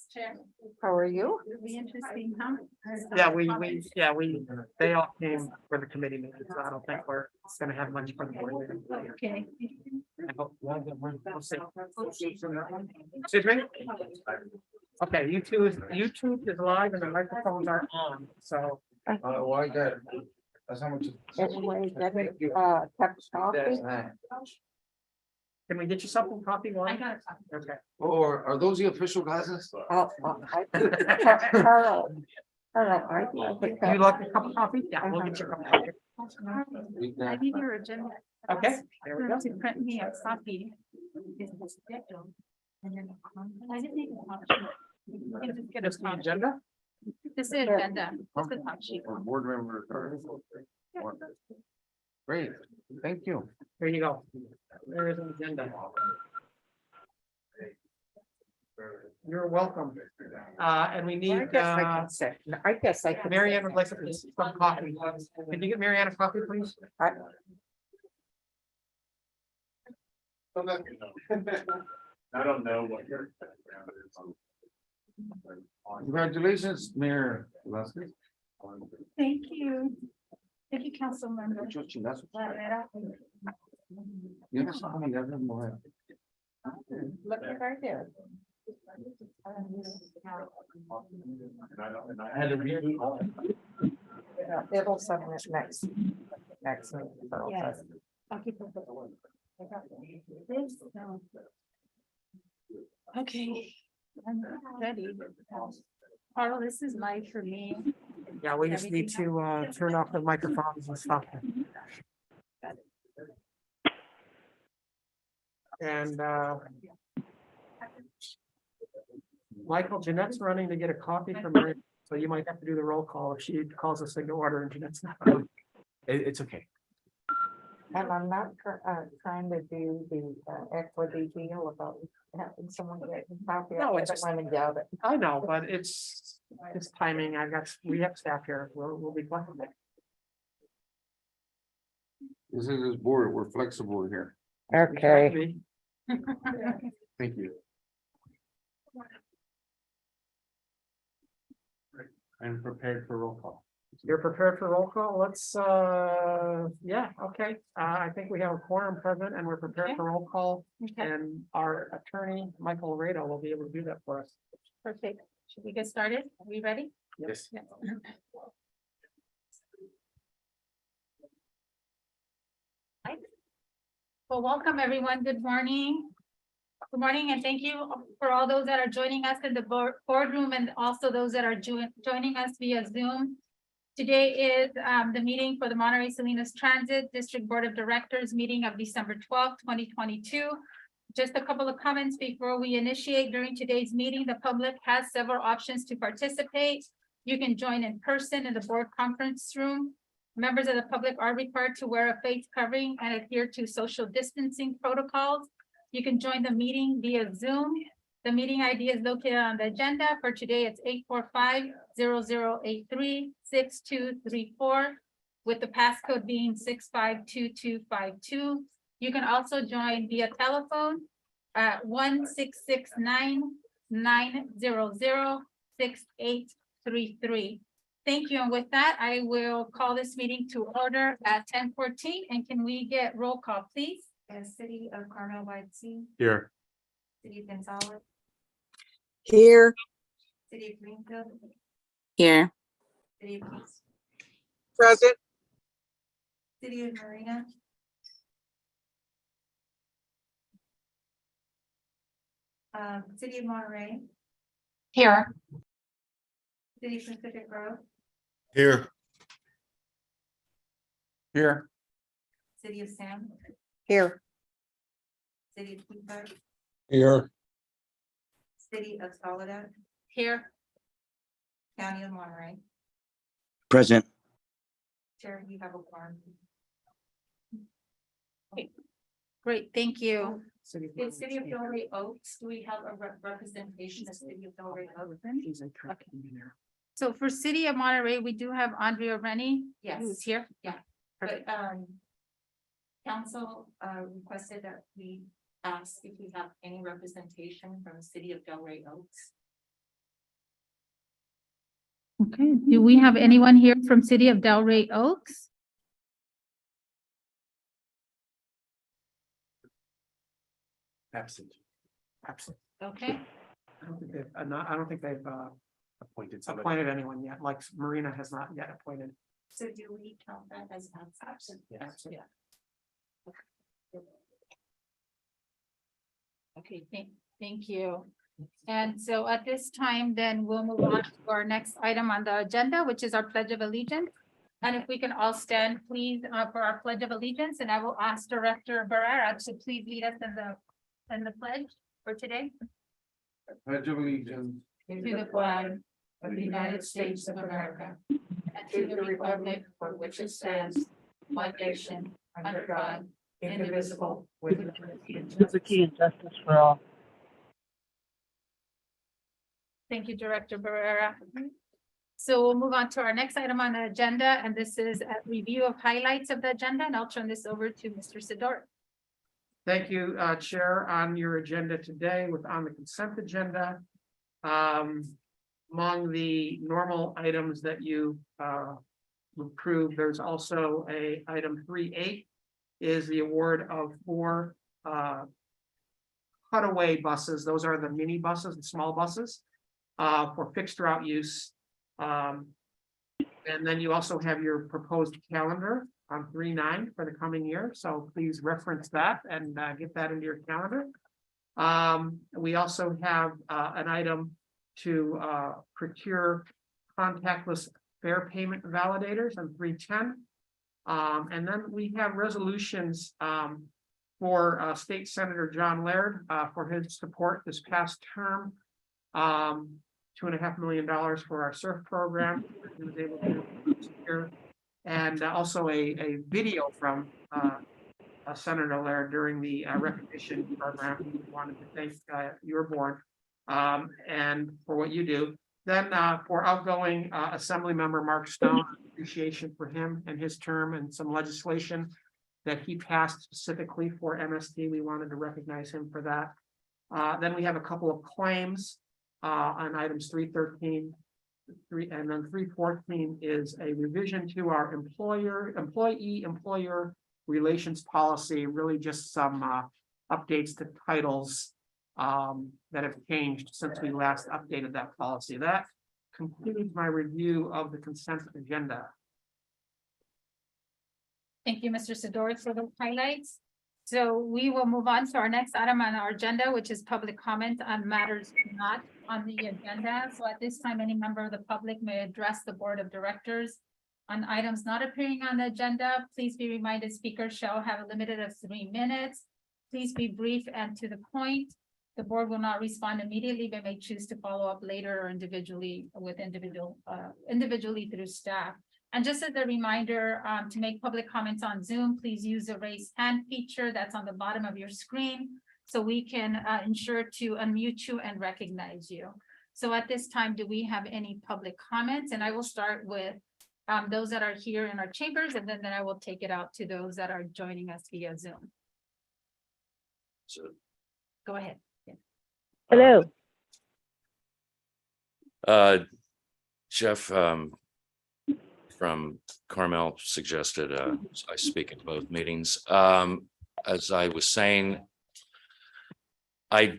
Chair. How are you? It'll be interesting, huh? They all came for the committee meeting, so I don't think we're gonna have much for the board. Okay. I hope- we'll see. Excuse me? Okay, YouTube is live and the microphones are on, so. Why that? That's how much. Anyway, cup of coffee. Can we get you something, coffee, I wine? got it. Okay. Or are those the official glasses? Carl, You like a cup of coffee? Yeah, we'll get you a cup of coffee. I need your agenda. Okay, there we You go. have to print me a copy. And then I just need a top sheet. You can just get a Just the top sheet. agenda? This is the agenda, just the top sheet. Or board member. Great, thank you. There you go. There is an agenda. You're welcome. And we need, I guess I can. Marianne would like some coffee. Can you get Marianne a coffee, please? I don't know what your. Congratulations, Mayor Velasquez. Thank you. Thank you, council member. Barrera. Yes, I mean, that's more. Look at right there. I had to read it all. It'll submit next meeting. So, Yes. I'll keep it. This, okay, I'm ready. Carl, this is live for me. Yeah, we just need to turn off the microphones and stuff. And Michael, Jeanette's running to get a coffee from her, so you might have to do the roll call if she calls us in order and Jeanette's not. It's okay. And I'm not trying to do the equity deal about having someone get a copy. No, it's I just- want to doubt it. I know, but it's timing. We have staff here. We'll be flexible. This is this board, we're flexible here. Okay. Thank you. I'm prepared for roll call. You're prepared for roll call? Let's, yeah, okay. I think we have a quorum present and we're prepared for roll call. Okay, And our attorney, Michael Laredo, will be able to do that for us. perfect. Should we get started? Are we ready? Yes. Yeah. Well, welcome everyone. Good morning. Good morning and thank you for all those that are joining us in the boardroom and also those that are joining us via Zoom. Today is the meeting for the Monterey Salinas Transit District Board of Directors meeting of December 12th, 2022. Just a couple of comments before we initiate. During today's meeting, the public has several options to participate. You can join in person in the board conference room. Members of the public are required to wear a face covering and adhere to social distancing protocols. You can join the meeting via Zoom. The meeting ID is located on the agenda. For today, it's 845-0083-6234 with the passcode being 652252. You can also join via telephone at 1-669-900-6833. Thank you. And with that, I will call this meeting to order at 10:14. And can we get roll call, please? City of Carmel by the Sea, Here. City of Gonzalez, Here. City of Greenfield, Here. City of Peace, Present. City of Marina. City of Monterey, Here. City of Pacific Grove, Here. Here. City of Sam, Here. City of Keeper, Here. City of Soledad, Here. County of Monterey. Present. Chair, you have a quorum. Great, thank you. In City of Delray Oaks, do we have a representation of City of Delray Oaks? So for City of Monterey, we do have Andrea Rennie. Yes. Who's here. Yeah. Perfect. But council requested that we ask if we have any representation from the City of Delray Oaks. Okay, do we have anyone here from City of Delray Oaks? Absent. Absent. Okay, I don't think they've Appointed somebody. appointed anyone yet, like Marina has not yet appointed. So do we count that as absent? Yes. yeah. Okay, thank you. And so at this time, then we'll move on to our next item on the agenda, which is our Pledge of Allegiance. And if we can all stand, please, for our Pledge of Allegiance, and I will ask Director Barrera to please lead us in the pledge for today. Pledge of allegiance. To the flag of the United States of America and to the republic for which it stands, one nation, under God, indivisible, with liberty and justice for all. Thank you, Director Barrera. So we'll move on to our next item on the agenda, and this is a review of highlights of the agenda, and I'll turn this over to Mr. Sidor. Thank you, Chair. On your agenda today, on the consent agenda. Among the normal items that you approve, there's also a item 3.8 is the award of 4 cutaway buses. Those are the mini buses, the small buses, for fixed route use. And then you also have your proposed calendar on 3.9 for the coming year. So please reference that and get that into your calendar. We also have an item to procure contactless fare payment validators on 3.10. And then we have resolutions for State Senator John Laird for his support this past term. $2.5 million for our surf program. He was able to secure, and also a video from Senator Laird during the recognition program. We wanted to thank your board and for what you do. Then for outgoing Assembly Member Mark Stone, appreciation for him and his term and some legislation that he passed specifically for MST. We wanted to recognize him for that. Then we have a couple of claims on items 3.13, and then 3.14 is a revision to our employee-employer relations policy, really just some updates to titles that have changed since we last updated that policy. That concludes my review of the consent agenda. Thank you, Mr. Sidor, for the highlights. So we will move on to our next item on our agenda, which is public comment on matters not on the agenda. So at this time, any member of the public may address the Board of Directors on items not appearing on the agenda. Please be reminded speakers shall have a limit of 3 minutes. Please be brief and to the point. The board will not respond immediately, but may choose to follow up later or individually through staff. And just as a reminder, to make public comments on Zoom, please use the raise hand feature that's on the bottom of your screen so we can ensure to unmute you and recognize you. So at this time, do we have any public comments? And I will start with those that are here in our chambers, and then I will take it out to those that are joining us via Zoom. Go ahead. Hello. Jeff from Carmel suggested I speak at both meetings. As I was saying, I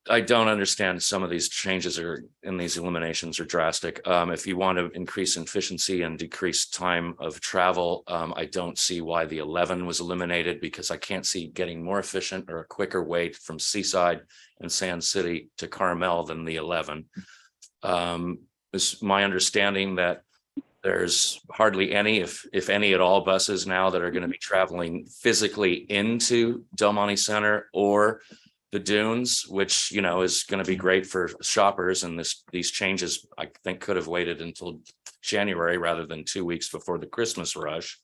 don't understand some of these changes in these eliminations are drastic. If you want to increase efficiency and decrease time of travel, I don't see why the 11 was eliminated, because I can't see getting more efficient or a quicker way from Seaside and Sand City to Carmel than the 11. It's my understanding that there's hardly any, if any at all, buses now that are going to be traveling physically into Del Monte Center or the dunes, which, is going to be great for shoppers. And these changes, I think, could have waited until January rather than 2 weeks before the Christmas rush.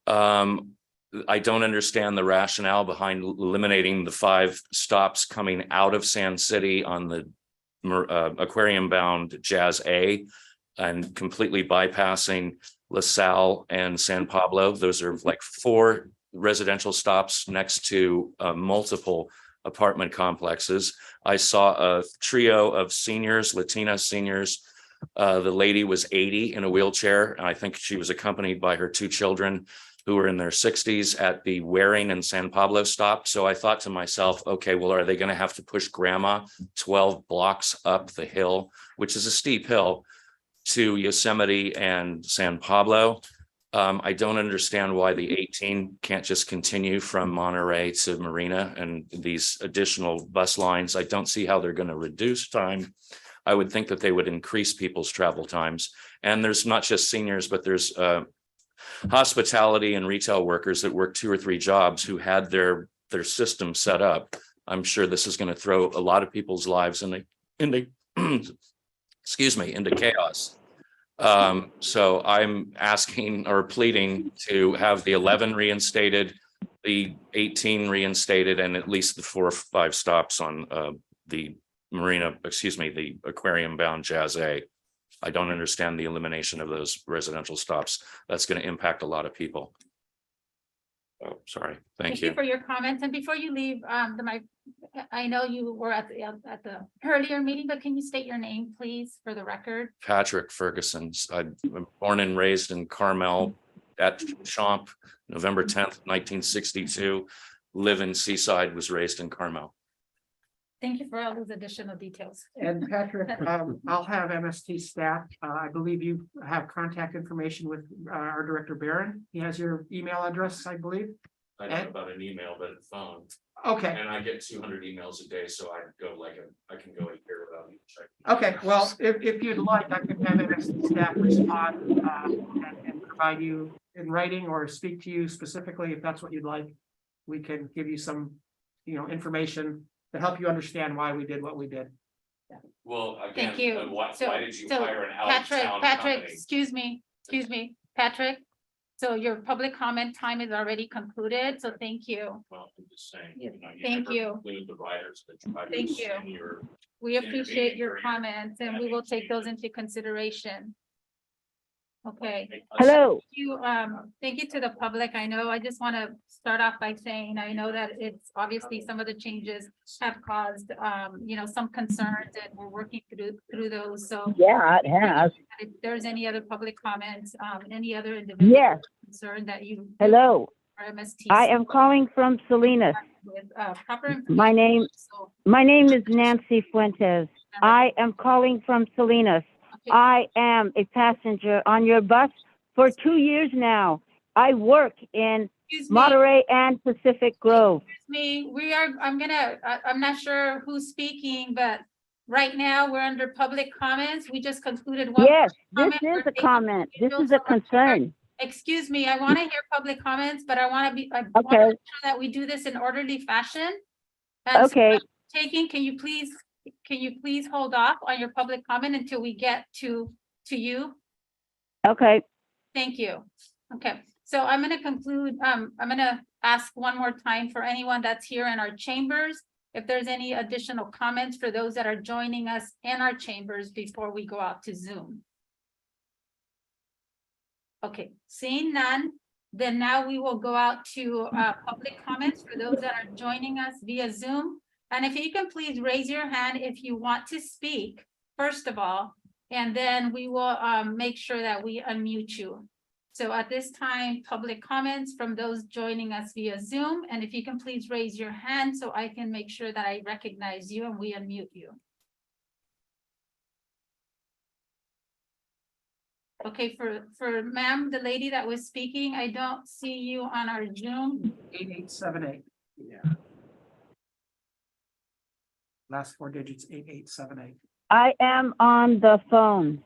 I don't understand the rationale behind eliminating the 5 stops coming out of Sand City on the aquarium bound Jazz A and completely bypassing LaSalle and San Pablo. Those are like 4 residential stops next to multiple apartment complexes. I saw a trio of seniors, Latina seniors, The lady was 80 in a wheelchair, and I think she was accompanied by her 2 children who were in their 60s at the Waring and San Pablo stop. So I thought to myself, okay, well, are they going to have to push grandma 12 blocks up the hill, which is a steep hill, to Yosemite and San Pablo? I don't understand why the 18 can't just continue from Monterey to Marina and these additional bus lines. I don't see how they're going to reduce time. I would think that they would increase people's travel times. And there's not just seniors, but there's hospitality and retail workers that work 2 or 3 jobs who had their system set up. I'm sure this is going to throw a lot of people's lives into excuse me, into chaos. So I'm asking or pleading to have the 11 reinstated, the 18 reinstated, and at least the 4 or 5 stops on the marina, the aquarium bound Jazz A. I don't understand the elimination of those residential stops. That's going to impact a lot of people. Oh, sorry. Thank you. For your comments. And before you leave, I know you were at the earlier meeting, but can you state your name, please, for the record? Patrick Ferguson. I'm born and raised in Carmel at Champ, November 10th, 1962. Live in Seaside, was raised in Carmel. Thank you for all those additional details. And Patrick, I'll have MST staff. I believe you have contact information with our director Barron. He has your email address, I believe. I don't know about an email, but a phone. Okay. And I get 200 emails a day, so I can go a year without even checking. Okay, well, if you'd like, I can have MST staff respond and provide you in writing or speak to you specifically if that's what you'd like. We can give you some, information to help you understand why we did what we did. Well, Thank you. why did you So, hire an out-of-town Patrick, company? excuse me, Patrick. So your public comment time is already concluded, so thank you. Well, I'm just saying. Yeah, you thank never you. include the riders that try to Thank you. send your- We appreciate your Intervening. comments and we will take those into consideration. Okay. Hello. Thank you to the public. I know, I just want to start off by saying, I know that it's obviously some of the changes have caused, some concerns and we're working through those. So Yeah, it has. if there's any other public comments, any other individual Yes. concern that you. Hello. Or MST. I am calling from Salinas. With proper. My name- information. So, My name is Nancy Fuentes. I am calling from Salinas. okay. I am a passenger on your bus for 2 years now. I work in Excuse me. Monterey and Pacific Grove. I'm not sure who's speaking, but right now we're under public comments. We just concluded one. Yes, this comment. is We're a comment. This taking is a concern. Excuse me, I want to hear public comments, but I want to be, I want to Okay. make sure that we do this in orderly fashion. And so Okay, can you please hold off on your public comment until we get to you? okay. Thank you. Okay, so I'm gonna conclude, I'm gonna ask one more time for anyone that's here in our chambers, if there's any additional comments for those that are joining us in our chambers before we go out to Zoom. Okay, seeing none, then now we will go out to public comments for those that are joining us via Zoom. And if you can please raise your hand if you want to speak, first of all, and then we will make sure that we unmute you. So at this time, public comments from those joining us via Zoom, and if you can please raise your hand so I can make sure that I recognize you and we unmute you. Okay, for ma'am, the lady that was speaking, I don't see you on our Zoom. 8878. Yeah. Last 4 digits, 8878. I am on the phone.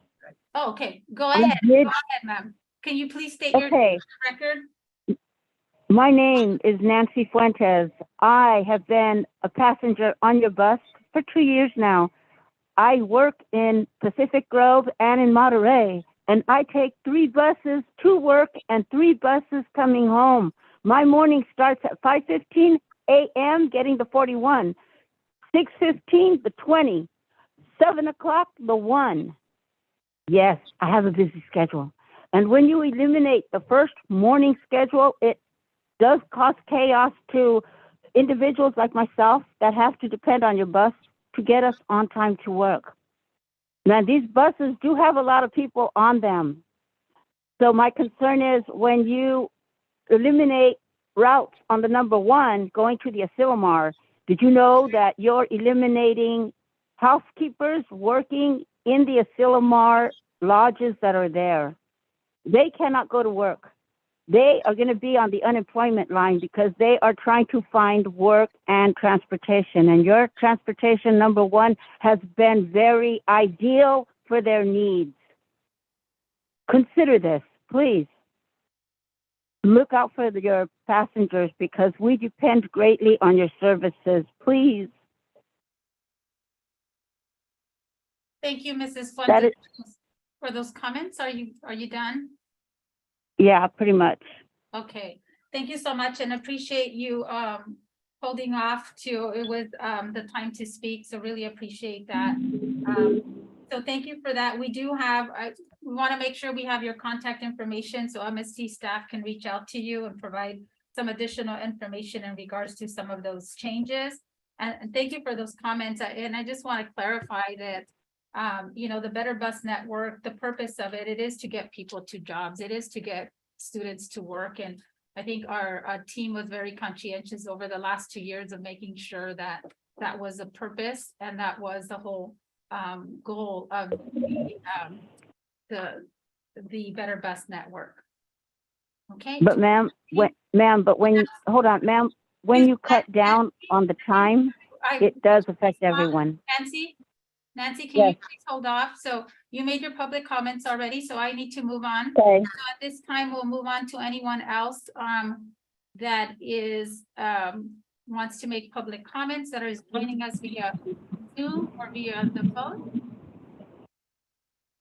Oh, okay, go I ahead, did- ma'am. Can you please state your Okay, record? my name is Nancy Fuentes. I have been a passenger on your bus for 2 years now. I work in Pacific Grove and in Monterey, and I take 3 buses to work and 3 buses coming home. My morning starts at 5:15 a.m. getting the 41, 6:15 the 20, 7 o'clock the 1. Yes, I have a busy schedule. And when you eliminate the first morning schedule, it does cause chaos to individuals like myself that have to depend on your bus to get us on time to work. Now, these buses do have a lot of people on them. So my concern is when you eliminate routes on the number 1 going to the Asilomar, did you know that you're eliminating housekeepers working in the Asilomar lodges that are there? They cannot go to work. They are going to be on the unemployment line because they are trying to find work and transportation. And your transportation number 1 has been very ideal for their needs. Consider this, please. Look out for your passengers because we depend greatly on your services. Please. Thank you, Mrs. That Fuentes, is- for those comments. Are you done? Yeah, pretty much. Okay, thank you so much and appreciate you holding off to it was the time to speak, so really appreciate that. So thank you for that. We do have, we want to make sure we have your contact information so MST staff can reach out to you and provide some additional information in regards to some of those changes. And thank you for those comments. And I just want to clarify that you know, the Better Bus Network, the purpose of it is to get people to jobs. It is to get students to work. And I think our team was very conscientious over the last 2 years of making sure that that was a purpose and that was the whole goal of the Better Bus Network. Okay. But ma'am, hold on, ma'am, when you cut down on the time, it does affect everyone. Nancy, can you Yes. please hold off? So you made your public comments already, so I need to move on. Okay. So at this time, we'll move on to anyone else that is wants to make public comments that is joining us via Zoom or via the phone.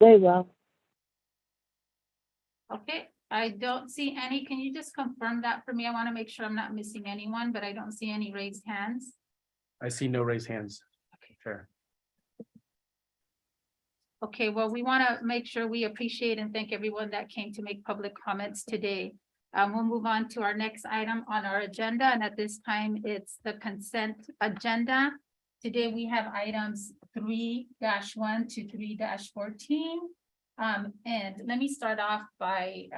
Very well. Okay, I don't see any. Can you just confirm that for me? I want to make sure I'm not missing anyone, but I don't see any raised hands. I see no raised hands. Okay, fair. Okay, well, we want to make sure we appreciate and thank everyone that came to make public comments today. We'll move on to our next item on our agenda, and at this time, it's the consent agenda. Today, we have items 3-1 to 3-14. And let me start off by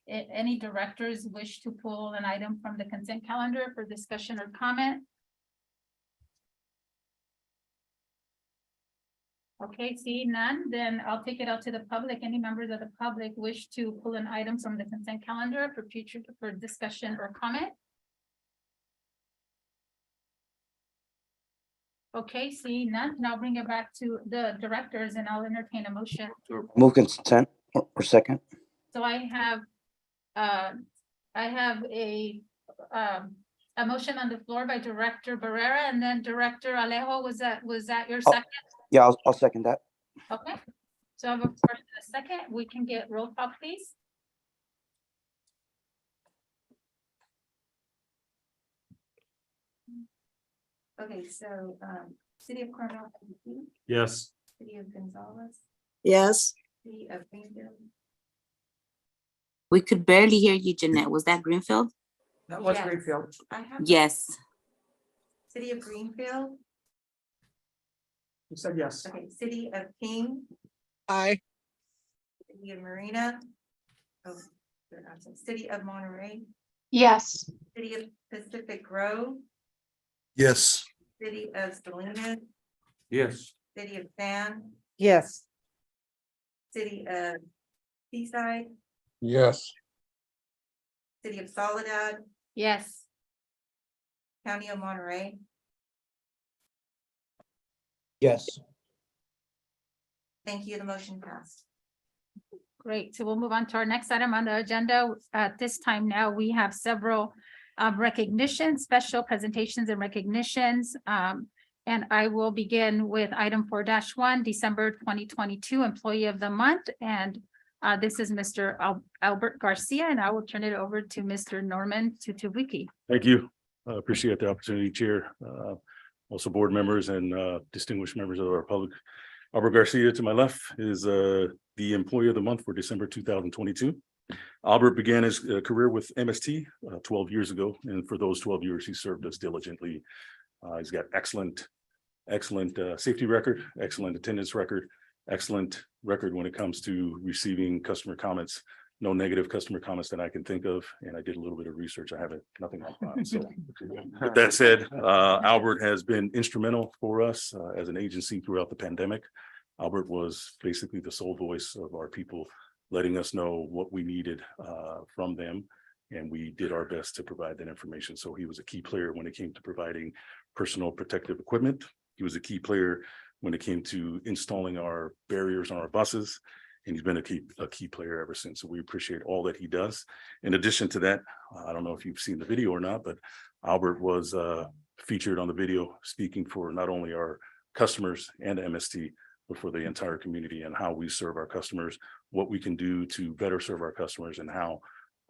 any directors wish to pull an item from the consent calendar for discussion or comment. Okay, see none, then I'll take it out to the public. Any members of the public wish to pull an item from the consent calendar for future for discussion or comment? Okay, see none, and I'll bring it back to the directors and I'll entertain a motion. Move consent or second. So I have a motion on the floor by Director Barrera and then Director Alejo. Was that your second? Yeah, I'll second that. Okay, so I have a first and a second. We can get roll call, please. Okay, so, City of Cornwall, Yes. City of Gonzales, Yes, City of Greenfield. we could barely hear you, Jeanette. Was that Greenfield? That was Yes. Greenfield. I have. Yes. City of Greenfield, You said yes. okay, City of King, Aye. City of Marina. Oh, they're absent. City of Monterey, Yes. City of Pacific Grove, Yes. City of Salinas, Yes. City of San, Yes. City of Seaside, Yes. City of Soledad, Yes. County of Monterey. Yes. Thank you, the motion passed. Great, so we'll move on to our next item on the agenda. At this time now, we have several recognitions, special presentations and recognitions. And I will begin with item 4-1, December 2022 Employee of the Month. And this is Mr. Albert Garcia, and I will turn it over to Mr. Norman Tutubiki. Thank you. I appreciate the opportunity, Chair. Also board members and distinguished members of our public. Albert Garcia to my left is the Employee of the Month for December 2022. Albert began his career with MST 12 years ago, and for those 12 years, he served us diligently. He's got excellent safety record, excellent attendance record, excellent record when it comes to receiving customer comments. No negative customer comments that I can think of, and I did a little bit of research. I haven't, nothing like that. So with that said, Albert has been instrumental for us as an agency throughout the pandemic. Albert was basically the sole voice of our people, letting us know what we needed from them. And we did our best to provide that information. So he was a key player when it came to providing personal protective equipment. He was a key player when it came to installing our barriers on our buses. And he's been a key player ever since. So we appreciate all that he does. In addition to that, I don't know if you've seen the video or not, but Albert was featured on the video speaking for not only our customers and MST, but for the entire community and how we serve our customers, what we can do to better serve our customers, and how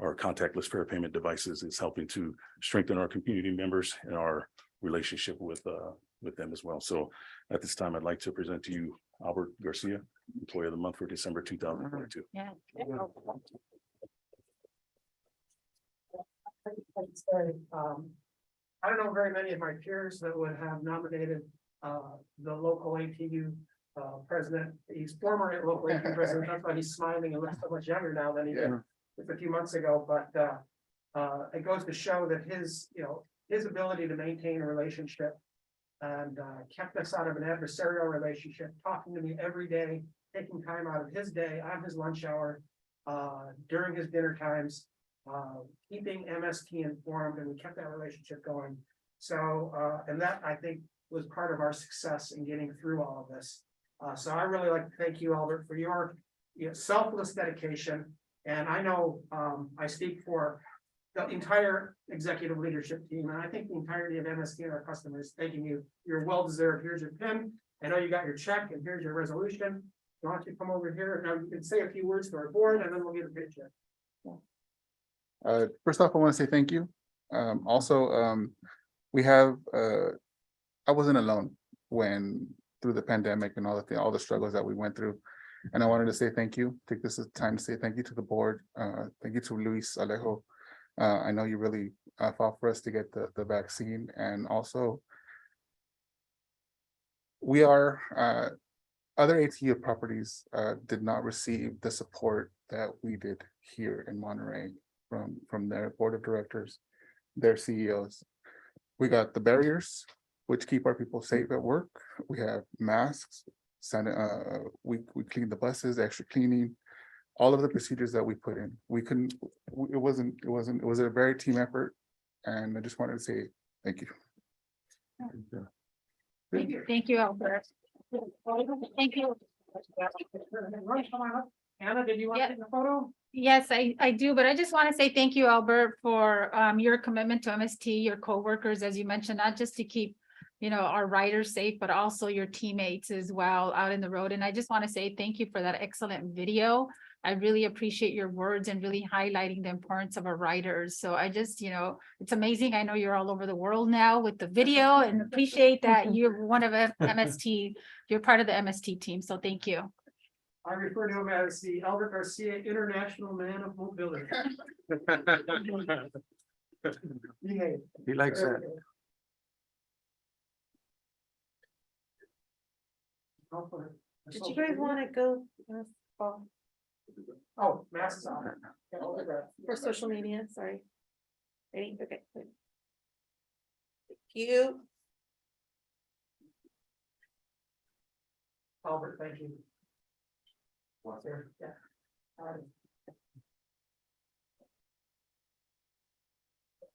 our contactless fair payment devices is helping to strengthen our community members and our relationship with them as well. So at this time, I'd like to present to you Albert Garcia, Employee of the Month for December 2022. Yeah. I don't know very many of my peers that would have nominated the local ATU president. He's former local ATU president. That's why he's smiling and looks so much younger now than he did just a few months ago. But it goes to show that his ability to maintain a relationship and kept us out of an adversarial relationship, talking to me every day, taking time out of his day, on his lunch hour, during his dinner times, keeping MST informed, and we kept that relationship going. So, and that, I think, was part of our success in getting through all of this. So I really like to thank you, Albert, for your selfless dedication. And I know I speak for the entire executive leadership team, and I think the entirety of MST and our customers, thanking you. You're well deserved. Here's your PIN. I know you got your check, and here's your resolution. Why don't you come over here? Now you can say a few words to our board, and then we'll get a picture. First off, I want to say thank you. Also, we have, I wasn't alone through the pandemic and all the struggles that we went through. And I wanted to say thank you. Take this as time to say thank you to the board. Thank you to Luis Alejo. I know you really fought for us to get the vaccine. And also, we are, other ATU properties did not receive the support that we did here in Monterey from their board of directors, their CEOs. We got the barriers, which keep our people safe at work. We have masks, we clean the buses, extra cleaning, all of the procedures that we put in. It was a very team effort. And I just wanted to say thank you. Thank you, Albert. Thank you. Anna, did you want to take a photo? Yes, I do, but I just want to say thank you, Albert, for your commitment to MST, your coworkers, as you mentioned, not just to keep, our riders safe, but also your teammates as well out in the road. And I just want to say thank you for that excellent video. I really appreciate your words and really highlighting the importance of our riders. So I just, it's amazing. I know you're all over the world now with the video, and appreciate that you're one of MST, you're part of the MST team. So thank you. I refer to him as the Albert Garcia International Man of Mobility. He likes that. Did you guys want to go? Oh, masks on. For social media, sorry. Ready? Okay. Thank you. Albert, thank you. There, yeah.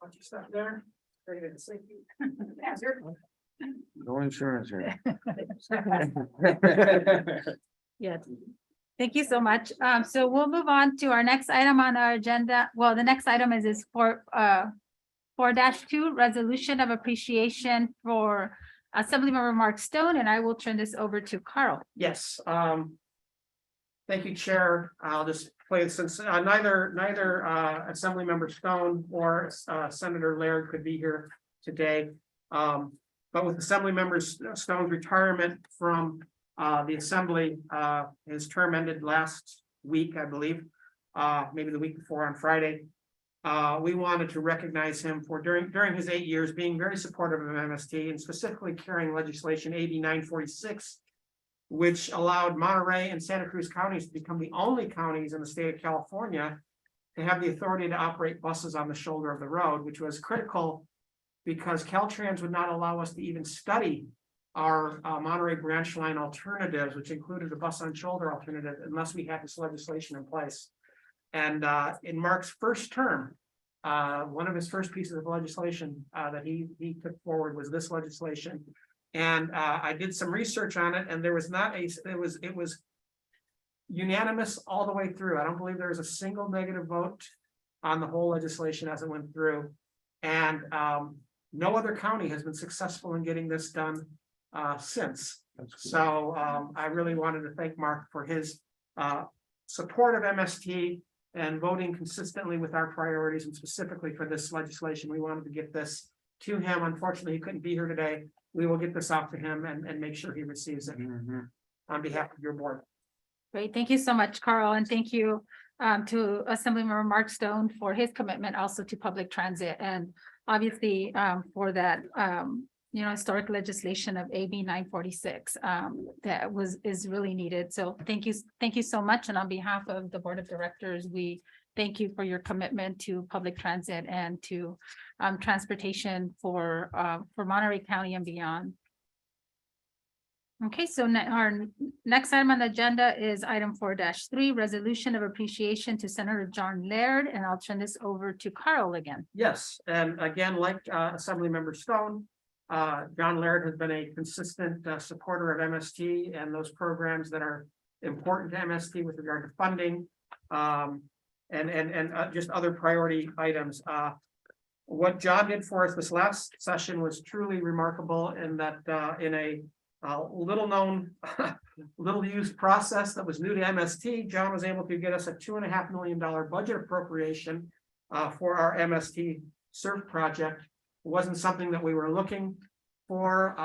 Bunch of stuff there. Ready to say you. No insurance here. Yes. Thank you so much. So we'll move on to our next item on our agenda. Well, the next item is 4-2, resolution of appreciation for Assemblymember Mark Stone, and I will turn this over to Carl. Yes. Thank you, Chair. I'll just play it since neither Assemblymember Stone or Senator Laird could be here today. But with Assemblymember Stone's retirement from the Assembly, his term ended last week, I believe, maybe the week before on Friday. We wanted to recognize him for during his 8 years being very supportive of MST and specifically carrying legislation AB 946 which allowed Monterey and Santa Cruz counties to become the only counties in the state of California to have the authority to operate buses on the shoulder of the road, which was critical because Caltrans would not allow us to even study our Monterey branch line alternatives, which included a bus on shoulder alternative, unless we had this legislation in place. And in Mark's first term, one of his first pieces of legislation that he took forward was this legislation. And I did some research on it, and there was not a, it was unanimous all the way through. I don't believe there was a single negative vote on the whole legislation as it went through. And no other county has been successful in getting this done since. So I really wanted to thank Mark for his support of MST and voting consistently with our priorities, and specifically for this legislation. We wanted to get this to him. Unfortunately, he couldn't be here today. We will get this off to him and make sure he receives it on behalf of your board. Great, thank you so much, Carl, and thank you to Assemblymember Mark Stone for his commitment also to public transit, and obviously for that historic legislation of AB 946 that is really needed. So thank you so much. And on behalf of the Board of Directors, we thank you for your commitment to public transit and to transportation for Monterey County and beyond. Okay, so our next item on the agenda is item 4-3, resolution of appreciation to Senator John Laird, and I'll turn this over to Carl again. Yes, and again, like Assemblymember Stone, John Laird has been a consistent supporter of MST and those programs that are important to MST with regard to funding and just other priority items. What John did for us this last session was truly remarkable in that in a little known, little used process that was new to MST, John was able to get us a $2.5 million budget appropriation for our MST SURF project. It wasn't something that we were looking for.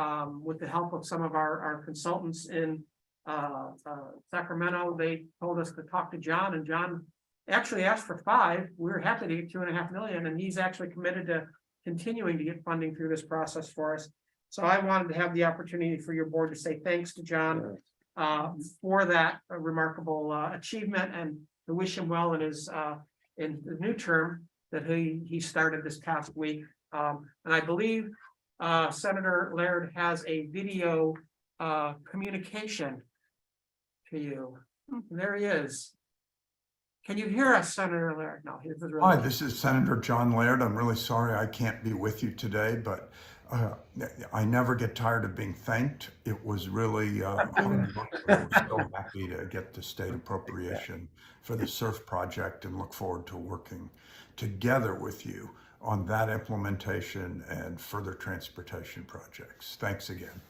With the help of some of our consultants in Sacramento, they told us to talk to John, and John actually asked for 5. We were happy to get $2.5 million, and he's actually committed to continuing to get funding through this process for us. So I wanted to have the opportunity for your board to say thanks to John for that remarkable achievement, and to wish him well in his in the new term that he started this past week. And I believe Senator Laird has a video communication to you. There he is. Can you hear us, Senator Laird? No, this is really. Hi, this is Senator John Laird. I'm really sorry I can't be with you today, but I never get tired of being thanked. It was really hard work. We're so happy to get the state appropriation for the SURF project and look forward to working together with you on that implementation and further transportation projects. Thanks again.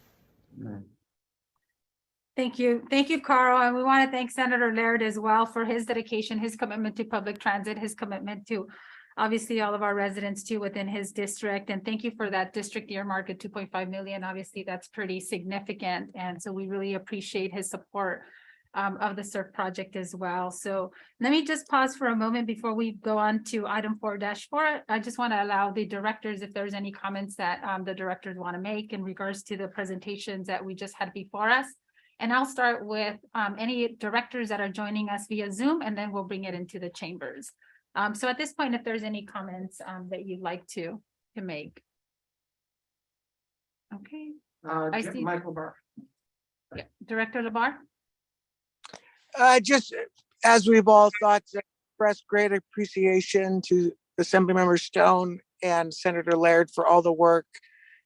Thank you, Carl, and we want to thank Senator Laird as well for his dedication, his commitment to public transit, his commitment to obviously all of our residents too within his district. And thank you for that district earmark at 2.5 million. Obviously, that's pretty significant, and so we really appreciate his support of the SURF project as well. So let me just pause for a moment before we go on to item 4-4. I just want to allow the directors, if there's any comments that the directors want to make in regards to the presentations that we just had before us. And I'll start with any directors that are joining us via Zoom, and then we'll bring it into the chambers. So at this point, if there's any comments that you'd like to make. Okay. I see Michael Barr. Yeah. Director LaBarre. Just as we've all thought, to express great appreciation to Assemblymember Stone and Senator Laird for all the work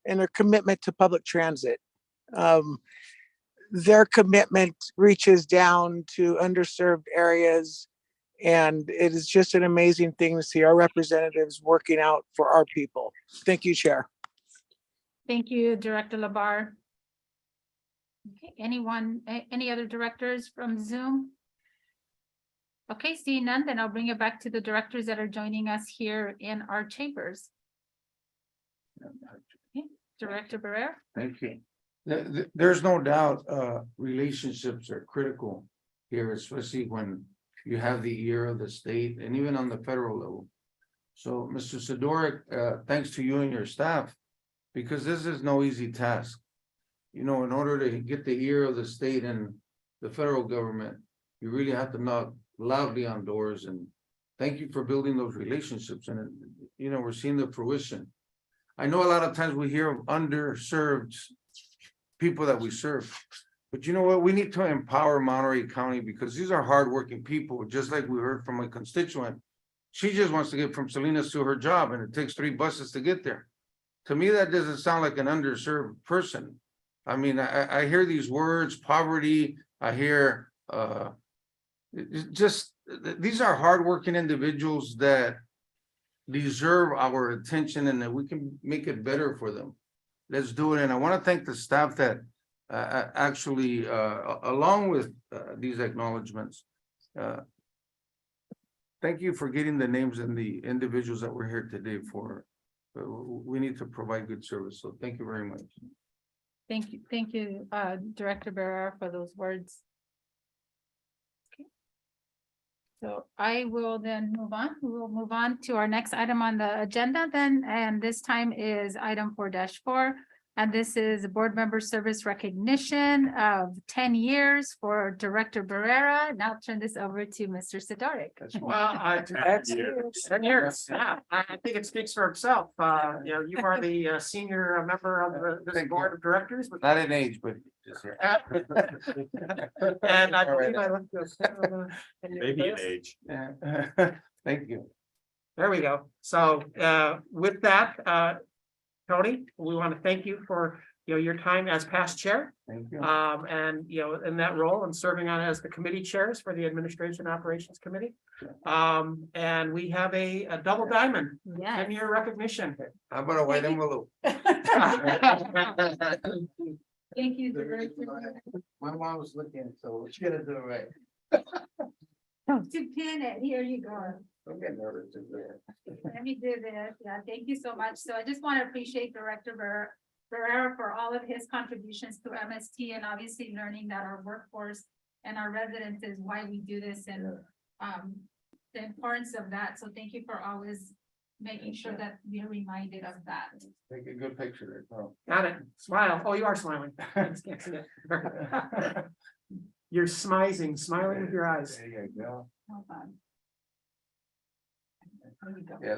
and their commitment to public transit. Their commitment reaches down to underserved areas, and it is just an amazing thing to see our representatives working out for our people. Thank you, Chair. Thank you, Director LaBarre. Okay, any other directors from Zoom? Okay, seeing none, then I'll bring it back to the directors that are joining us here in our chambers. Okay, Director Barrera. Thank you. There's no doubt relationships are critical here, especially when you have the ear of the state and even on the federal level. So, Mr. Sidorik, thanks to you and your staff, because this is no easy task. you know, in order to get the ear of the state and the federal government, you really have to knock loudly on doors, and thank you for building those relationships. And, you know, we're seeing the fruition. I know a lot of times we hear of underserved people that we serve, but you know what? We need to empower Monterey County, because these are hardworking people, just like we heard from a constituent. She just wants to get from Salinas to her job, and it takes 3 buses to get there. To me, that doesn't sound like an underserved person. I mean, I hear these words, poverty, I hear, these are hardworking individuals that deserve our attention, and that we can make it better for them. Let's do it. And I want to thank the staff that actually, along with these acknowledgements, thank you for getting the names and the individuals that were here today for, we need to provide good service. So thank you very much. Thank you, Director Barrera, for those words. Okay. So I will then move on. We will move on to our next item on the agenda then, and this time is item 4-4. And this is a board member service recognition of 10 years for Director Barrera. Now I'll turn this over to Mr. Sidorik. Well, 10 years, yeah, I think it speaks for itself. You know, you are the senior member of this board of directors. Not in age, but just here. And I believe I looked this. Maybe an age. Yeah. Thank you. There we go. So with that, Tony, we want to thank you for, you know, your time as past chair. Thank you. And, you know, in that role and serving on as the committee chairs for the Administration Operations Committee. And we have a double diamond, Yes. 10-year recognition. How about a white envelope? Thank you, Director. My mom was looking, so she's gonna do it right. To pin it, here you go. Don't get nervous. Let me do this. Yeah, thank you so much. So I just want to appreciate Director Barrera for all of his contributions to MST, and obviously learning that our workforce and our residents is why we do this, and the importance of that. So thank you for always making sure that we're reminded of that. Take a good picture there, Carl. Got it. Smile. Oh, you are smiling. You're smiling with your eyes. There you go. Hold on. There you go. Yeah,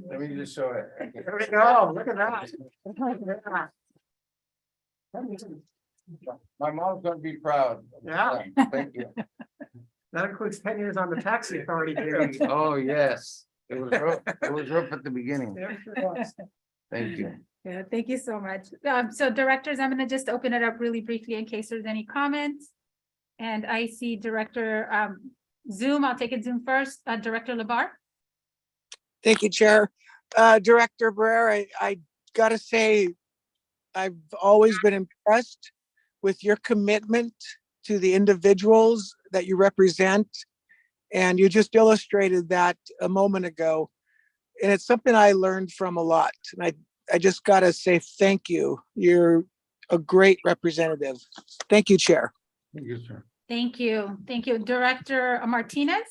let me just show it. There we go. Look at that. My mom's gonna be proud. Yeah. Thank you. That includes 10 years on the taxi authority. David. Oh, yes. It was rough. It was rough at the beginning. There it was. Thank you. Yeah, thank you so much. So directors, I'm gonna just open it up really briefly in case there's any comments. And I see Director Zoom, I'll take it Zoom first, Director Labar. Thank you, Chair. Director Barrera, I gotta say, I've always been impressed with your commitment to the individuals that you represent. And you just illustrated that a moment ago. And it's something I learned from a lot. And I just gotta say thank you. You're a great representative. Thank you, Chair. Thank you, sir. Thank you. Thank you. Director Martinez.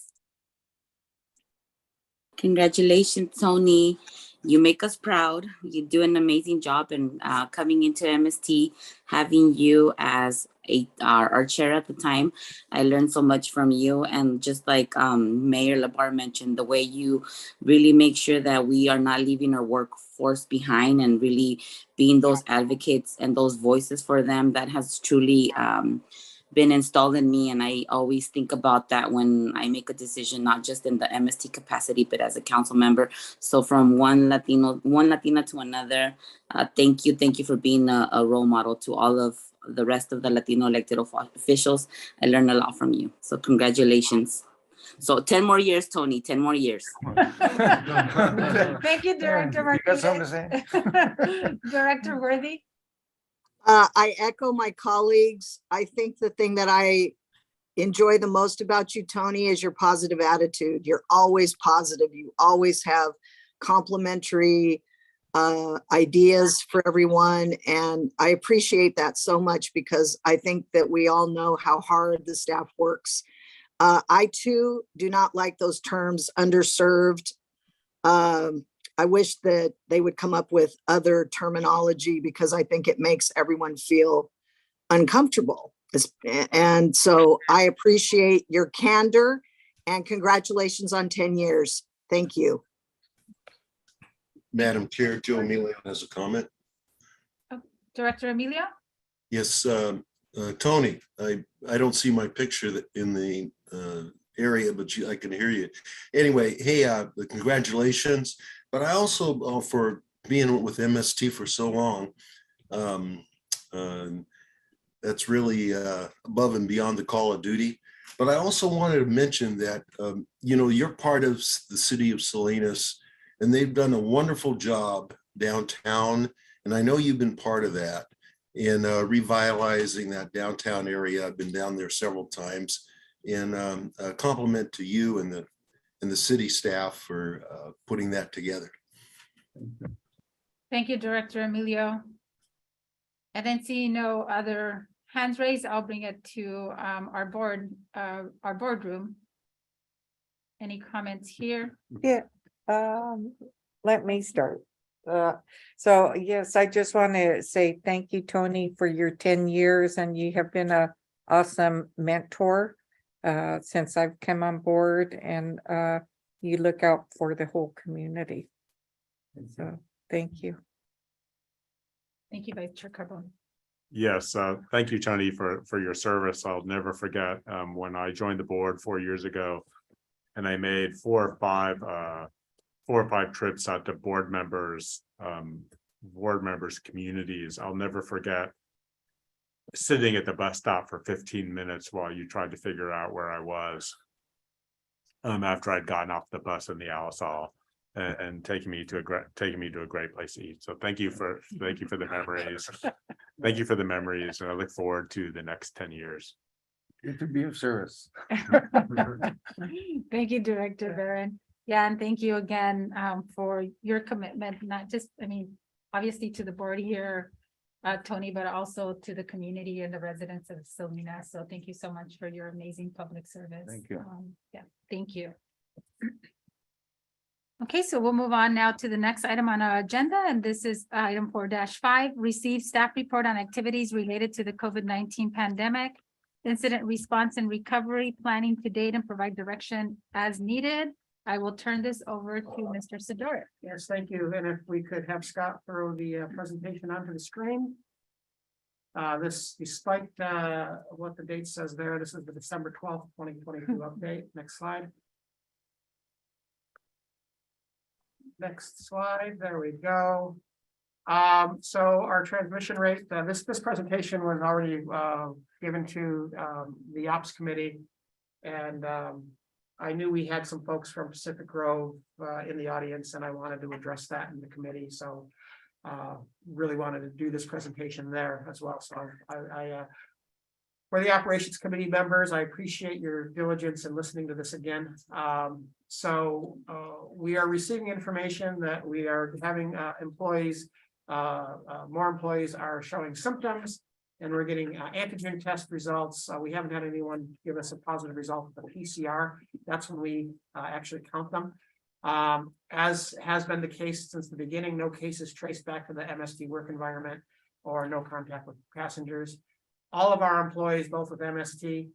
Congratulations, Tony. You make us proud. You do an amazing job, and coming into MST, having you as our chair at the time, I learned so much from you. And just like Mayor Labar mentioned, the way you really make sure that we are not leaving our workforce behind, and really being those advocates and those voices for them, that has truly been installed in me. And I always think about that when I make a decision, not just in the MST capacity, but as a council member. So from one Latina to another, thank you for being a role model to all of the rest of the Latino elected officials. I learned a lot from you. So congratulations. So 10 more years, Tony, 10 more years. Thank you, Director You got something to Martinez. say? Director Worthy. I echo my colleagues. I think the thing that I enjoy the most about you, Tony, is your positive attitude. You're always positive. You always have complimentary ideas for everyone. And I appreciate that so much, because I think that we all know how hard the staff works. I too do not like those terms, underserved. I wish that they would come up with other terminology, because I think it makes everyone feel uncomfortable. And so I appreciate your candor and congratulations on 10 years. Thank you. Madam Chair, Joe Emilio has a comment. Director Emilio? Yes, Tony, I don't see my picture in the area, but I can hear you. Anyway, hey, congratulations. But I also, for being with MST for so long, that's really above and beyond the call of duty. But I also wanted to mention that, you know, you're part of the city of Salinas, and they've done a wonderful job downtown. And I know you've been part of that in revitalizing that downtown area. I've been down there several times, and a compliment to you and the city staff for putting that together. Thank you, Director Emilio. I didn't see no other hands raised. I'll bring it to our boardroom. Any comments here? Yeah, let me start. So yes, I just want to say thank you, Tony, for your 10 years, and you have been an awesome mentor since I've come on board, and you look out for the whole community. So thank you. Thank you, Vice Chair Carbone. Yes, thank you, Tony, for your service. I'll never forget when I joined the board 4 years ago, and I made four or five trips out to board members' communities. I'll never forget sitting at the bus stop for 15 minutes while you tried to figure out where I was. After I'd gotten off the bus in the Alice Hall and taking me to a great place to eat. So thank you for the memories. Thank you for the memories, and I look forward to the next 10 years. Good to be of service. Thank you, Director Barron. Yeah, and thank you again for your commitment, not just, I mean, obviously to the board here, Tony, but also to the community and the residents of Salinas. So thank you so much for your amazing public service. Thank you. Yeah, thank you. Okay, so we'll move on now to the next item on our agenda, and this is item 4-5, receive staff report on activities related to the COVID-19 pandemic, incident response and recovery, planning to date, and provide direction as needed. I will turn this over to Mr. Sidorik. Yes, thank you. And if we could have Scott throw the presentation onto the screen. This, despite what the date says there, this is the December 12th, 2022 update. Next slide. Next slide. There we go. So our transmission rate, this presentation was already given to the ops committee, and I knew we had some folks from Pacific Grove in the audience, and I wanted to address that in the committee. So really wanted to do this presentation there as well. So for the operations committee members, I appreciate your diligence in listening to this again. We are receiving information that we are having employees, more employees are showing symptoms, and we're getting antigen test results. We haven't had anyone give us a positive result of the PCR. That's when we actually count them. As has been the case since the beginning, no cases traced back to the MST work environment or no contact with passengers. All of our employees, both with MST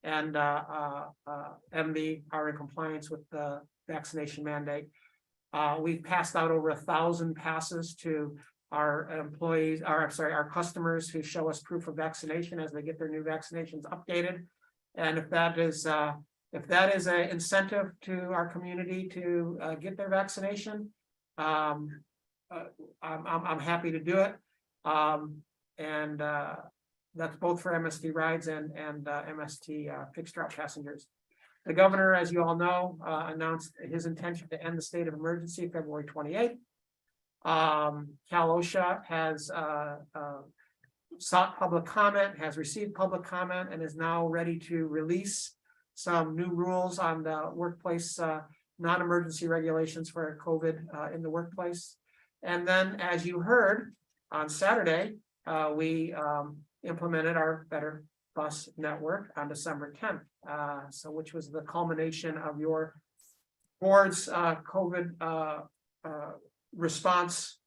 and MB, are in compliance with the vaccination mandate. We've passed out over 1,000 passes to our employees, our customers who show us proof of vaccination as they get their new vaccinations updated. And if that is an incentive to our community to get their vaccination, I'm happy to do it. That's both for MST rides and MST fixed route passengers. The governor, as you all know, announced his intention to end the state of emergency February 28th. Cal OSHA has sought public comment, has received public comment, and is now ready to release some new rules on the workplace non-emergency regulations for COVID in the workplace. And then, as you heard on Saturday, we implemented our Better Bus Network on December 10th, which was the culmination of your board's COVID response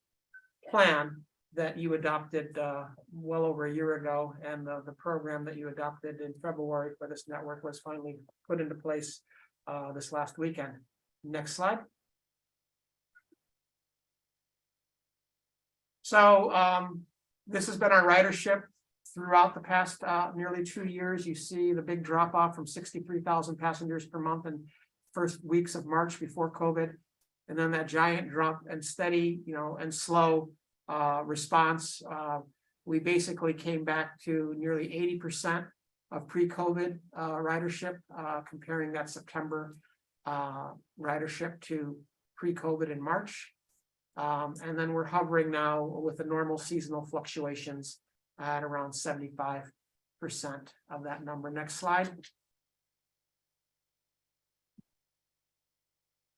plan that you adopted well over a year ago, and the program that you adopted in February for this network was finally put into place this last weekend. Next slide. So this has been our ridership throughout the past nearly 2 years. You see the big drop off from 63,000 passengers per month in first weeks of March before COVID, and then that giant drop and steady, and slow response. We basically came back to nearly 80% of pre-COVID ridership, comparing that September ridership to pre-COVID in March. And then we're hovering now with the normal seasonal fluctuations at around 75% of that number. Next slide.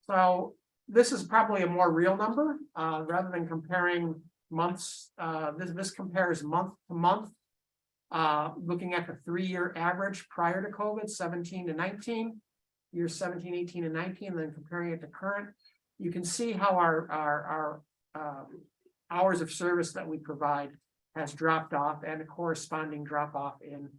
So this is probably a more real number rather than comparing months. This compares month to month, looking at the 3-year average prior to COVID, 17 to 19, years 17, 18, and 19, and then comparing it to current. You can see how our hours of service that we provide has dropped off, and a corresponding drop off in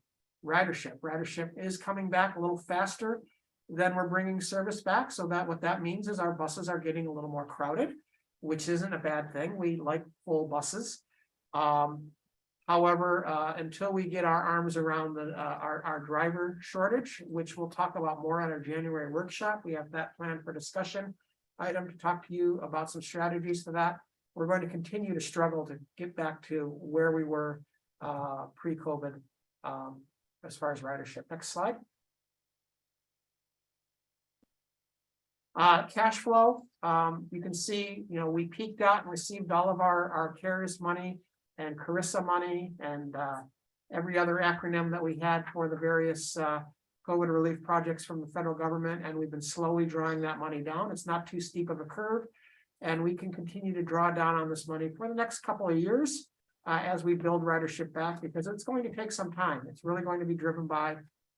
ridership. Ridership is coming back a little faster than we're bringing service back. So that what that means is our buses are getting a little more crowded, which isn't a bad thing. We like full buses. However, until we get our arms around our driver shortage, which we'll talk about more at our January workshop, we have that planned for discussion item to talk to you about some strategies for that. We're going to continue to struggle to get back to where we were pre-COVID as far as ridership. Next slide. Cash flow, you can see, we peaked out and received all of our CARES money and Carissa money and every other acronym that we had for the various COVID relief projects from the federal government, and we've been slowly drawing that money down. It's not too steep of a curve, and we can continue to draw down on this money for the next couple of years as we build ridership back, because it's going to take some time. It's really going to be driven by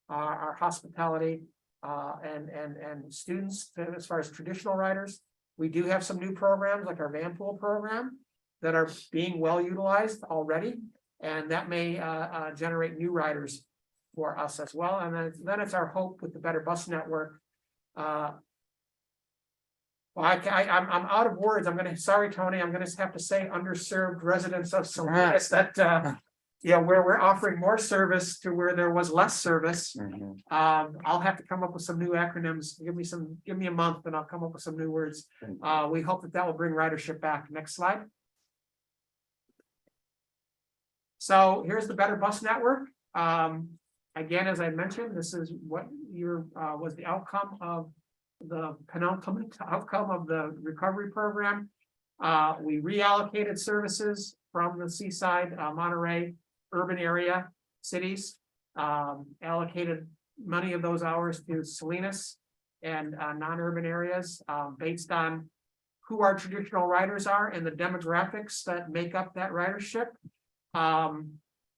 our hospitality and students as far as traditional riders. We do have some new programs like our van pool program that are being well utilized already, and that may generate new riders for us as well. And then it's our hope with the better bus network. Well, I'm out of words. Sorry, Tony, I'm gonna have to say underserved residents of Salinas that where we're offering more service to where there was less service. I'll have to come up with some new acronyms. Give me a month and I'll come up with some new words. We hope that will bring ridership back. Next slide. So here's the better bus network. Again, as I mentioned, this is what was the outcome of the penultimate outcome of the recovery program. We reallocated services from the Seaside, Monterey, urban area cities, allocated many of those hours to Salinas and non-urban areas based on who our traditional riders are and the demographics that make up that ridership.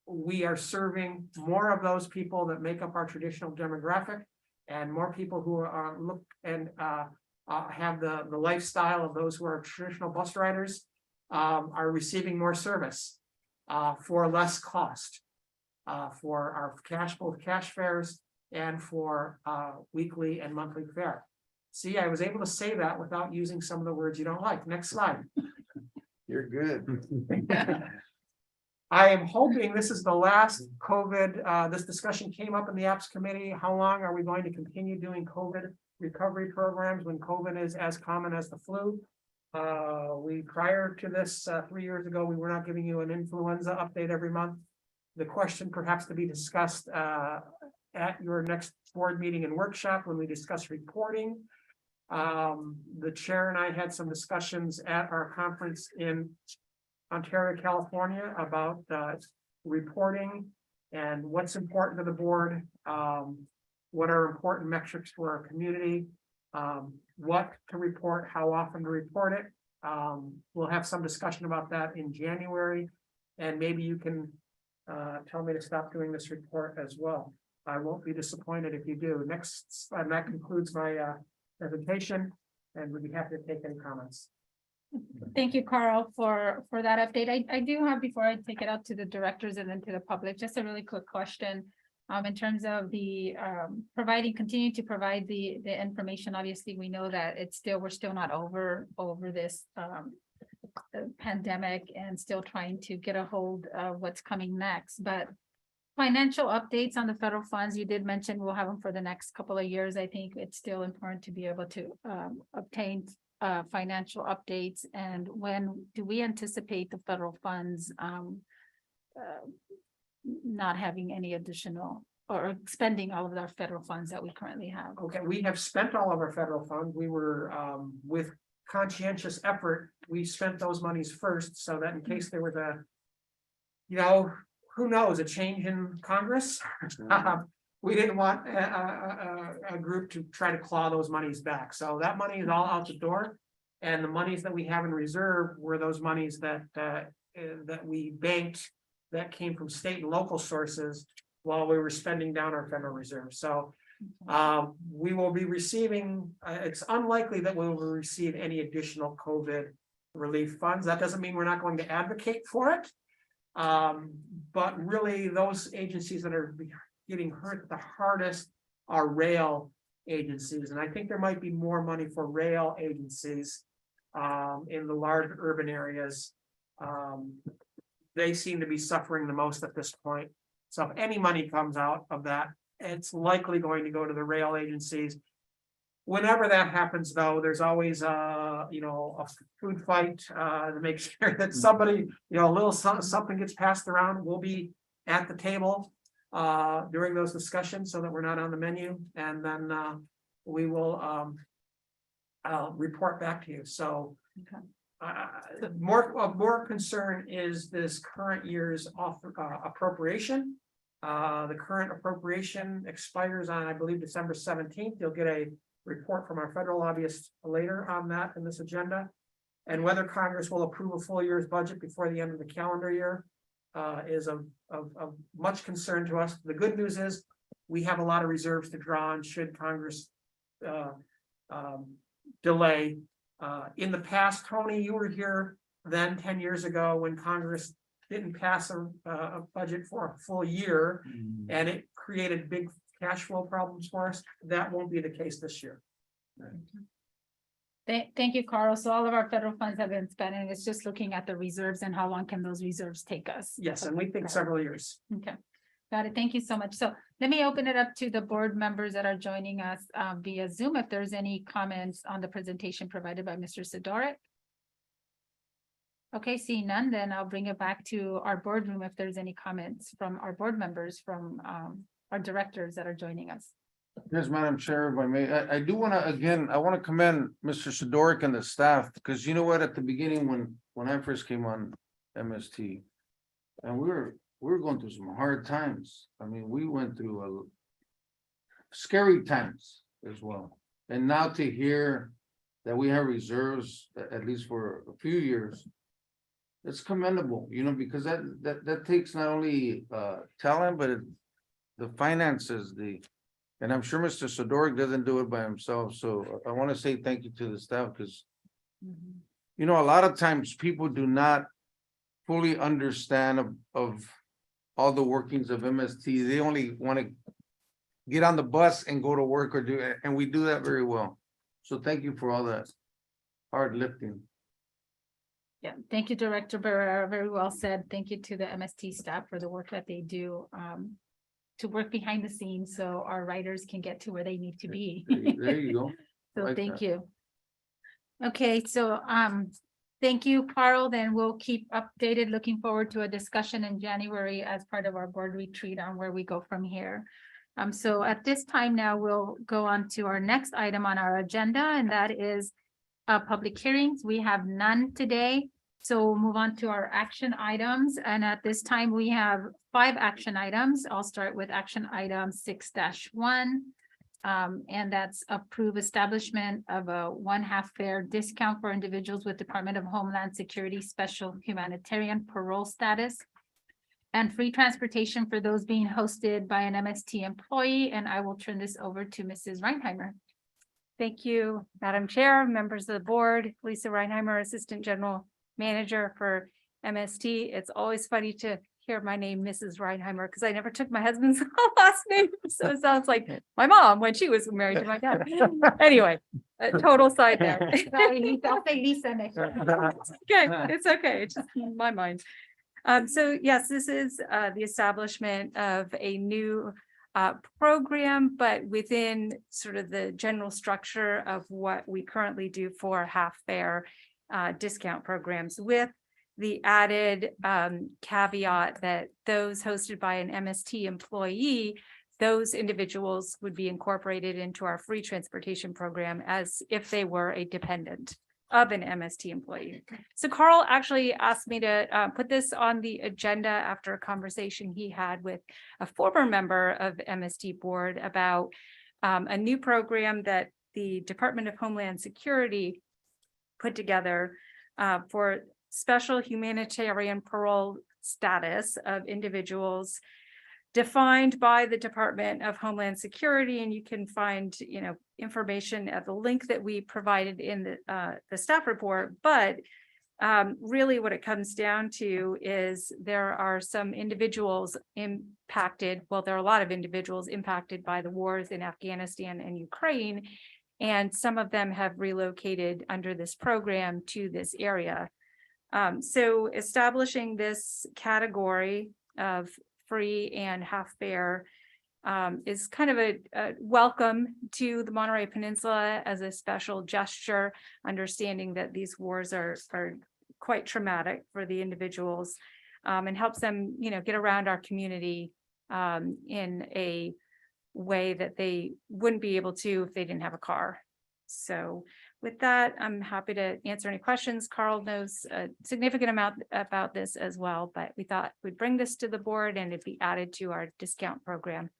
We are serving more of those people that make up our traditional demographic, and more people who are have the lifestyle of those who are traditional bus riders are receiving more service for less cost for our both cash fares and for weekly and monthly fare. See, I was able to say that without using some of the words you don't like. Next slide. You're good. I am hoping this is the last COVID. This discussion came up in the Apps Committee. How long are we going to continue doing COVID recovery programs when COVID is as common as the flu? Prior to this 3 years ago, we were not giving you an influenza update every month. The question perhaps to be discussed at your next board meeting and workshop when we discuss reporting. The chair and I had some discussions at our conference in Ontario, California about reporting and what's important to the board, what are important metrics for our community, what to report, how often to report it. We'll have some discussion about that in January, and maybe you can tell me to stop doing this report as well. I won't be disappointed if you do. Next, and that concludes my presentation, and we'd be happy to take any comments. Thank you, Carl, for that update. I do have, before I take it out to the directors and then to the public, just a really quick question. In terms of the continue to provide the information, obviously, we know that we're still not over this pandemic and still trying to get a hold of what's coming next, but financial updates on the federal funds, you did mention we'll have them for the next couple of years. I think it's still important to be able to obtain financial updates. And when do we anticipate the federal funds not having any additional or expending all of our federal funds that we currently have? Okay, we have spent all of our federal funds. We were, with conscientious effort, we spent those monies first so that in case there was who knows, a change in Congress. We didn't want a group to try to claw those monies back. So that money is all out the door. And the monies that we have in reserve were those monies that we banked that came from state and local sources while we were spending down our federal reserve. So we will be receiving, it's unlikely that we will receive any additional COVID relief funds. That doesn't mean we're not going to advocate for it. But really those agencies that are getting hurt the hardest are rail agencies. And I think there might be more money for rail agencies in the large urban areas. They seem to be suffering the most at this point. So if any money comes out of that, it's likely going to go to the rail agencies. Whenever that happens, though, there's always a food fight to make sure that somebody, a little something gets passed around. We'll be at the table during those discussions so that we're not on the menu, and then we will report back to you. So more concern is this current year's appropriation. The current appropriation expires on, I believe, December 17th. You'll get a report from our federal lobbyist later on that in this agenda. And whether Congress will approve a full year's budget before the end of the calendar year is of much concern to us. The good news is we have a lot of reserves to draw on should Congress delay. In the past, Tony, you were here then 10 years ago when Congress didn't pass a budget for a full year, and it created big cash flow problems for us. That won't be the case this year. Thank you, Carl. So all of our federal funds have been spent, and it's just looking at the reserves and how long can those reserves take us? Yes, and we think several years. Okay, got it. Thank you so much. So let me open it up to the board members that are joining us via Zoom. If there's any comments on the presentation provided by Mr. Sidorik. Okay, seeing none, then I'll bring it back to our boardroom if there's any comments from our board members, from our directors that are joining us. Yes, Madam Chair, if I may, I do want to, again, I want to commend Mr. Sidorik and the staff, because you know what, at the beginning, when I first came on MST, and we were going through some hard times. I mean, we went through scary times as well. And now to hear that we have reserves, at least for a few years, it's commendable, because that takes not only talent, but the finances, and I'm sure Mr. Sidorik doesn't do it by himself. So I want to say thank you to the staff, because a lot of times people do not fully understand of all the workings of MST. They only want to get on the bus and go to work or do it, and we do that very well. So thank you for all that hard lifting. Yeah, thank you, Director Barrera. Very well said. Thank you to the MST staff for the work that they do to work behind the scenes so our writers can get to where they need to be. There you go. So thank you. Okay, so thank you, Carl. Then we'll keep updated. Looking forward to a discussion in January as part of our board retreat on where we go from here. So at this time now, we'll go on to our next item on our agenda, and that is public hearings. We have none today. So we'll move on to our action items. And at this time, we have 5 action items. I'll start with action item 6-1. And that's approve establishment of a 1/2 fare discount for individuals with Department of Homeland Security Special Humanitarian Parole status and free transportation for those being hosted by an MST employee. And I will turn this over to Mrs. Reinheimer. Thank you, Madam Chair, members of the board, Lisa Reinheimer, Assistant General Manager for MST. It's always funny to hear my name, Mrs. Reinheimer, because I never took my husband's last name. So it sounds like my mom when she was married to my dad. Anyway, a total side note. I'll say Lisa next year. Okay, it's okay. It's just my mind. So yes, this is the establishment of a new program, but within sort of the general structure of what we currently do for half fare discount programs, with the added caveat that those hosted by an MST employee, those individuals would be incorporated into our free transportation program as if they were a dependent of an MST employee. So Carl actually asked me to put this on the agenda after a conversation he had with a former member of MST board about a new program that the Department of Homeland Security put together for special humanitarian parole status of individuals defined by the Department of Homeland Security. And you can find, information at the link that we provided in the staff report. But really what it comes down to is there are some individuals impacted. Well, there are a lot of individuals impacted by the wars in Afghanistan and Ukraine. And some of them have relocated under this program to this area. So establishing this category of free and half fare is kind of a welcome to the Monterey Peninsula as a special gesture, understanding that these wars are quite traumatic for the individuals, and helps them, get around our community in a way that they wouldn't be able to if they didn't have a car. So with that, I'm happy to answer any questions. Carl knows a significant amount about this as well, but we thought we'd bring this to the board and it'd be added to our discount program.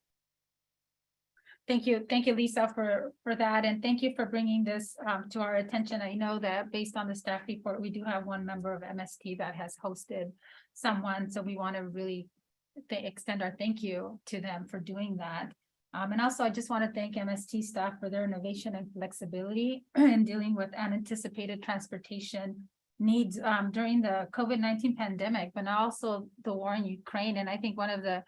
Thank you, Lisa, for that, and thank you for bringing this to our attention. I know that based on the staff report, we do have one member of MST that has hosted someone, so we want to really extend our thank you to them for doing that. And also, I just want to thank MST staff for their innovation and flexibility in dealing with unanticipated transportation needs during the COVID-19 pandemic, but also the war in Ukraine. And I think one of the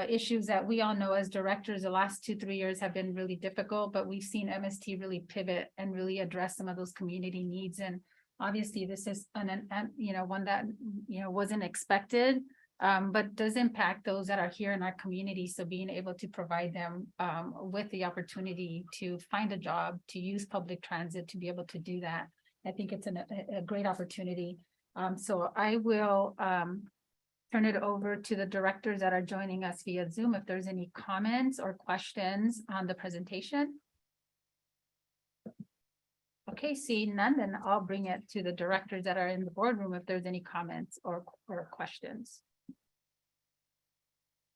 issues that we all know as directors the last 2-3 years have been really difficult, but we've seen MST really pivot and really address some of those community needs. And obviously this is one that wasn't expected, but does impact those that are here in our community. So being able to provide them with the opportunity to find a job, to use public transit, to be able to do that, I think it's a great opportunity. So I will turn it over to the directors that are joining us via Zoom if there's any comments or questions on the presentation. Okay, seeing none, then I'll bring it to the directors that are in the boardroom if there's any comments or questions.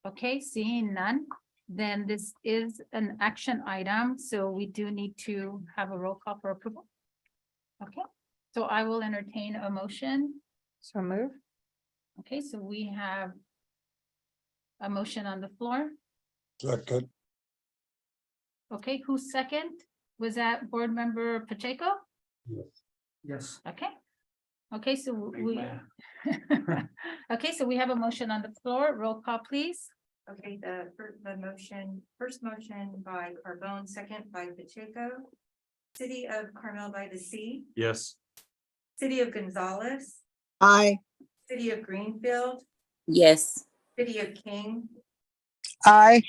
Okay, seeing none, then this is an action item, so we do need to have a roll call for approval. Okay, so I will entertain a motion. So move. Okay, so we have a motion on the floor. Second. Okay, who's second? Was that board member Pacheco? Yes. Okay. Okay, so we okay, so we have a motion on the floor. Roll call, please. Okay, first motion by Carbone, second by Pacheco. City of Carmel by the Sea, Yes. City of Gonzales, Aye. City of Greenfield, Yes. City of King, Aye.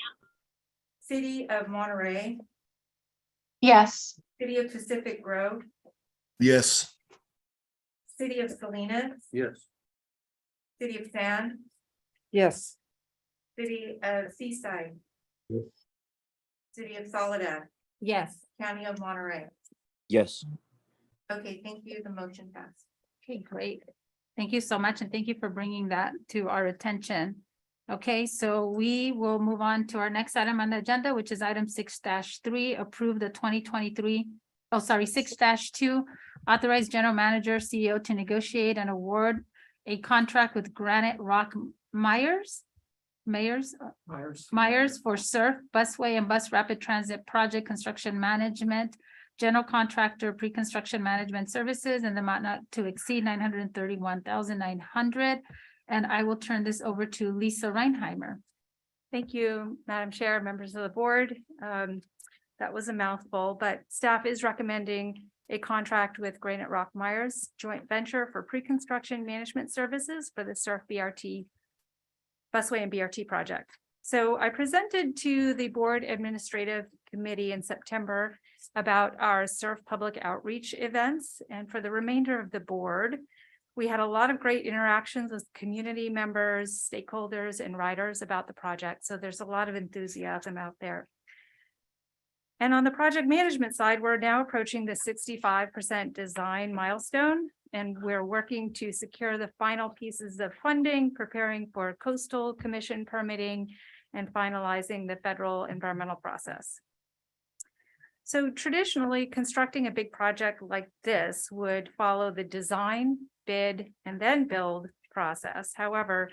City of Monterey, Yes. City of Pacific Grove, Yes. City of Salinas, Yes. City of Sand, Yes. City of Seaside, Yes. City of Soledad, Yes. County of Monterey. Yes. Okay, thank you. The motion passed. Okay, great. Thank you so much, and thank you for bringing that to our attention. Okay, so we will move on to our next item on the agenda, which is item 6-3, approve the 2023, 6-2, authorize general manager, CEO to negotiate and award a contract with Granite Rock Myers for SURF, busway and bus rapid transit project construction management general contractor pre-construction management services in the amount not to exceed 931,900. And I will turn this over to Lisa Reinheimer. Thank you, Madam Chair, members of the board. That was a mouthful, but staff is recommending a contract with Granite Rock Myers joint venture for pre-construction management services for the Surf BRT busway and BRT project. So I presented to the board administrative committee in September about our Surf public outreach events. And for the remainder of the board, we had a lot of great interactions with community members, stakeholders, and riders about the project. So there's a lot of enthusiasm out there. And on the project management side, we're now approaching the 65% design milestone, and we're working to secure the final pieces of funding, preparing for coastal commission permitting, and finalizing the federal environmental process. So traditionally, constructing a big project like this would follow the design, bid, and then build process. However,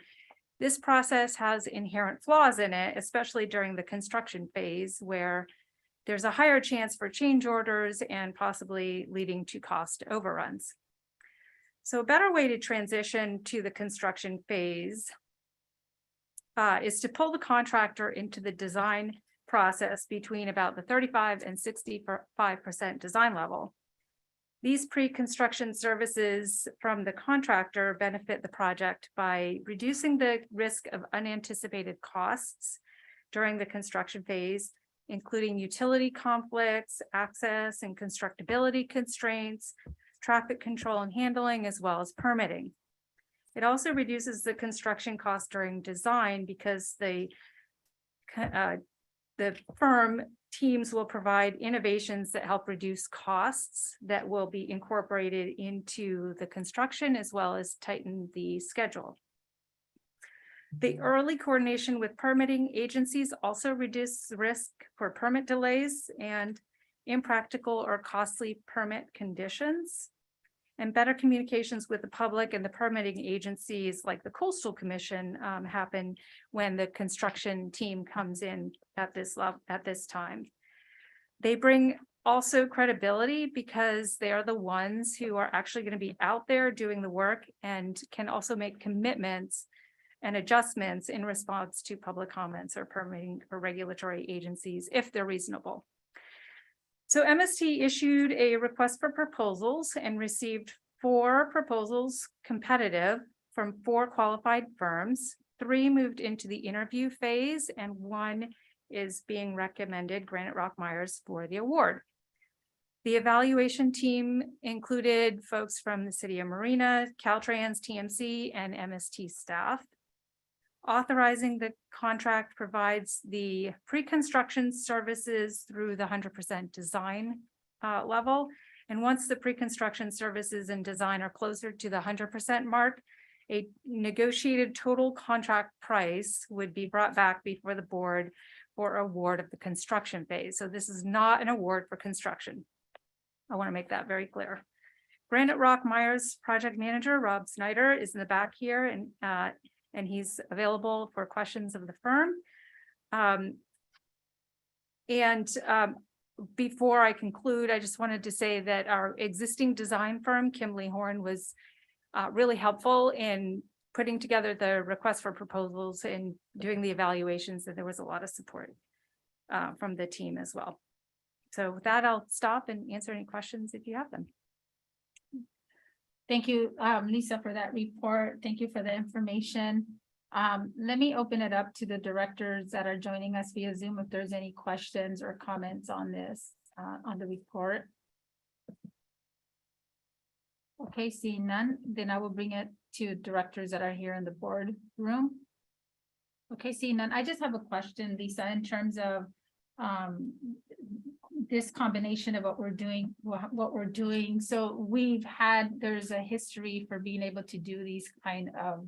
this process has inherent flaws in it, especially during the construction phase, where there's a higher chance for change orders and possibly leading to cost overruns. So a better way to transition to the construction phase is to pull the contractor into the design process between about the 35 and 65% design level. These pre-construction services from the contractor benefit the project by reducing the risk of unanticipated costs during the construction phase, including utility conflicts, access and constructability constraints, traffic control and handling, as well as permitting. It also reduces the construction cost during design because the firm teams will provide innovations that help reduce costs that will be incorporated into the construction, as well as tighten the schedule. The early coordination with permitting agencies also reduces risk for permit delays and impractical or costly permit conditions. And better communications with the public and the permitting agencies like the Coastal Commission happen when the construction team comes in at this level, at this time. They bring also credibility because they are the ones who are actually going to be out there doing the work and can also make commitments and adjustments in response to public comments or permitting or regulatory agencies if they're reasonable. So MST issued a request for proposals and received 4 proposals competitive from 4 qualified firms. 3 moved into the interview phase and 1 is being recommended, Granite Rock Myers, for the award. The evaluation team included folks from the City of Marina, Caltrans, TMC, and MST staff. Authorizing the contract provides the pre-construction services through the 100% design level. And once the pre-construction services and design are closer to the 100% mark, a negotiated total contract price would be brought back before the board for award of the construction phase. So this is not an award for construction. I want to make that very clear. Granite Rock Myers project manager, Rob Snyder, is in the back here, and he's available for questions of the firm. Before I conclude, I just wanted to say that our existing design firm, Kimley Horn, was really helpful in putting together the request for proposals and doing the evaluations, and there was a lot of support from the team as well. So with that, I'll stop and answer any questions if you have them. Thank you, Lisa, for that report. Thank you for the information. Let me open it up to the directors that are joining us via Zoom if there's any questions or comments on this, on the report. Okay, seeing none, then I will bring it to directors that are here in the board room. Okay, seeing none, I just have a question, Lisa, in terms of this combination of what we're doing. So there's a history for being able to do these kind of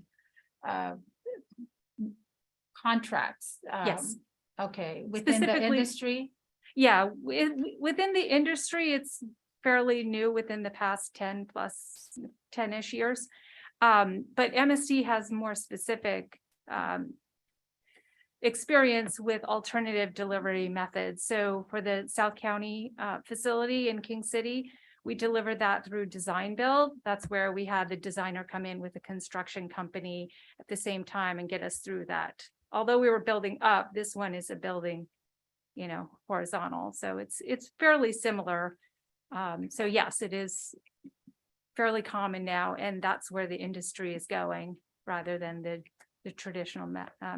contracts. Yes. Okay, within the industry? Yeah, within the industry, it's fairly new within the past 10-ish years. But MST has more specific experience with alternative delivery methods. So for the South County facility in King City, we delivered that through design build. That's where we had the designer come in with a construction company at the same time and get us through that. Although we were building up, this one is a building, horizontal. So it's fairly similar. So yes, it is fairly common now, and that's where the industry is going rather than the traditional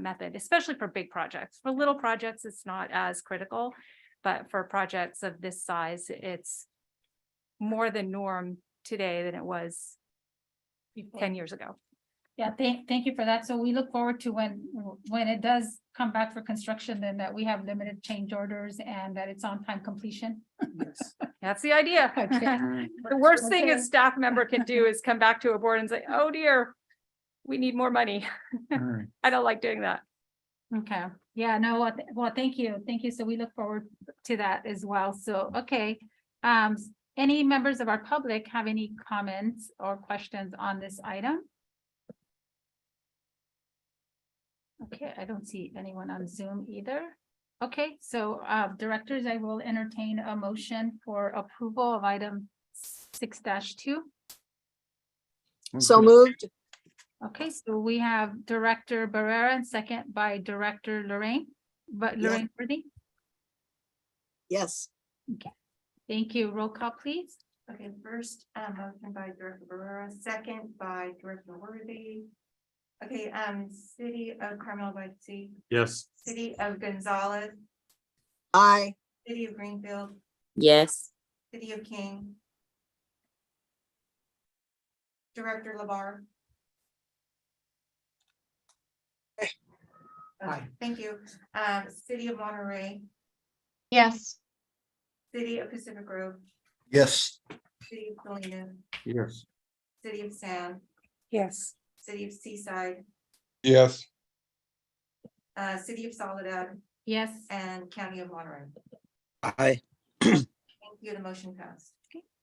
method, especially for big projects. For little projects, it's not as critical, but for projects of this size, it's more the norm today than it was 10 years ago. Yeah, thank you for that. So we look forward to when it does come back for construction, then that we have limited change orders and that it's on time completion. Yes. That's the idea. Okay. The worst thing a Okay. staff member can do is come back to a board and say, oh dear, we need more money. I don't like doing that. Okay, yeah, no, well, thank you. So we look forward to that as well. So, okay. Any members of our public have any comments or questions on this item? Okay, I don't see anyone on Zoom either. Okay, so directors, I will entertain a motion for approval of item 6-2. So moved. Okay, so we have Director Barrera and second by Director Lorraine, but Yes. Lorraine Worthy. Yes. Okay, thank you. Roll call, please. Okay, first, motion by Director Barrera, second by Director Worthy. Okay, City of Carmel by Sea, Yes. City of Gonzalez, Aye. City of Greenfield, Yes. City of King. Director LaBar. Aye. Thank you. City of Monterey, Yes. City of Pacific Grove, Yes. City of Salinas, Yes. City of San, Yes. City of Seaside, Yes. City of Soledad, Yes. and County of Monterey. Aye. Thank you. The motion passed.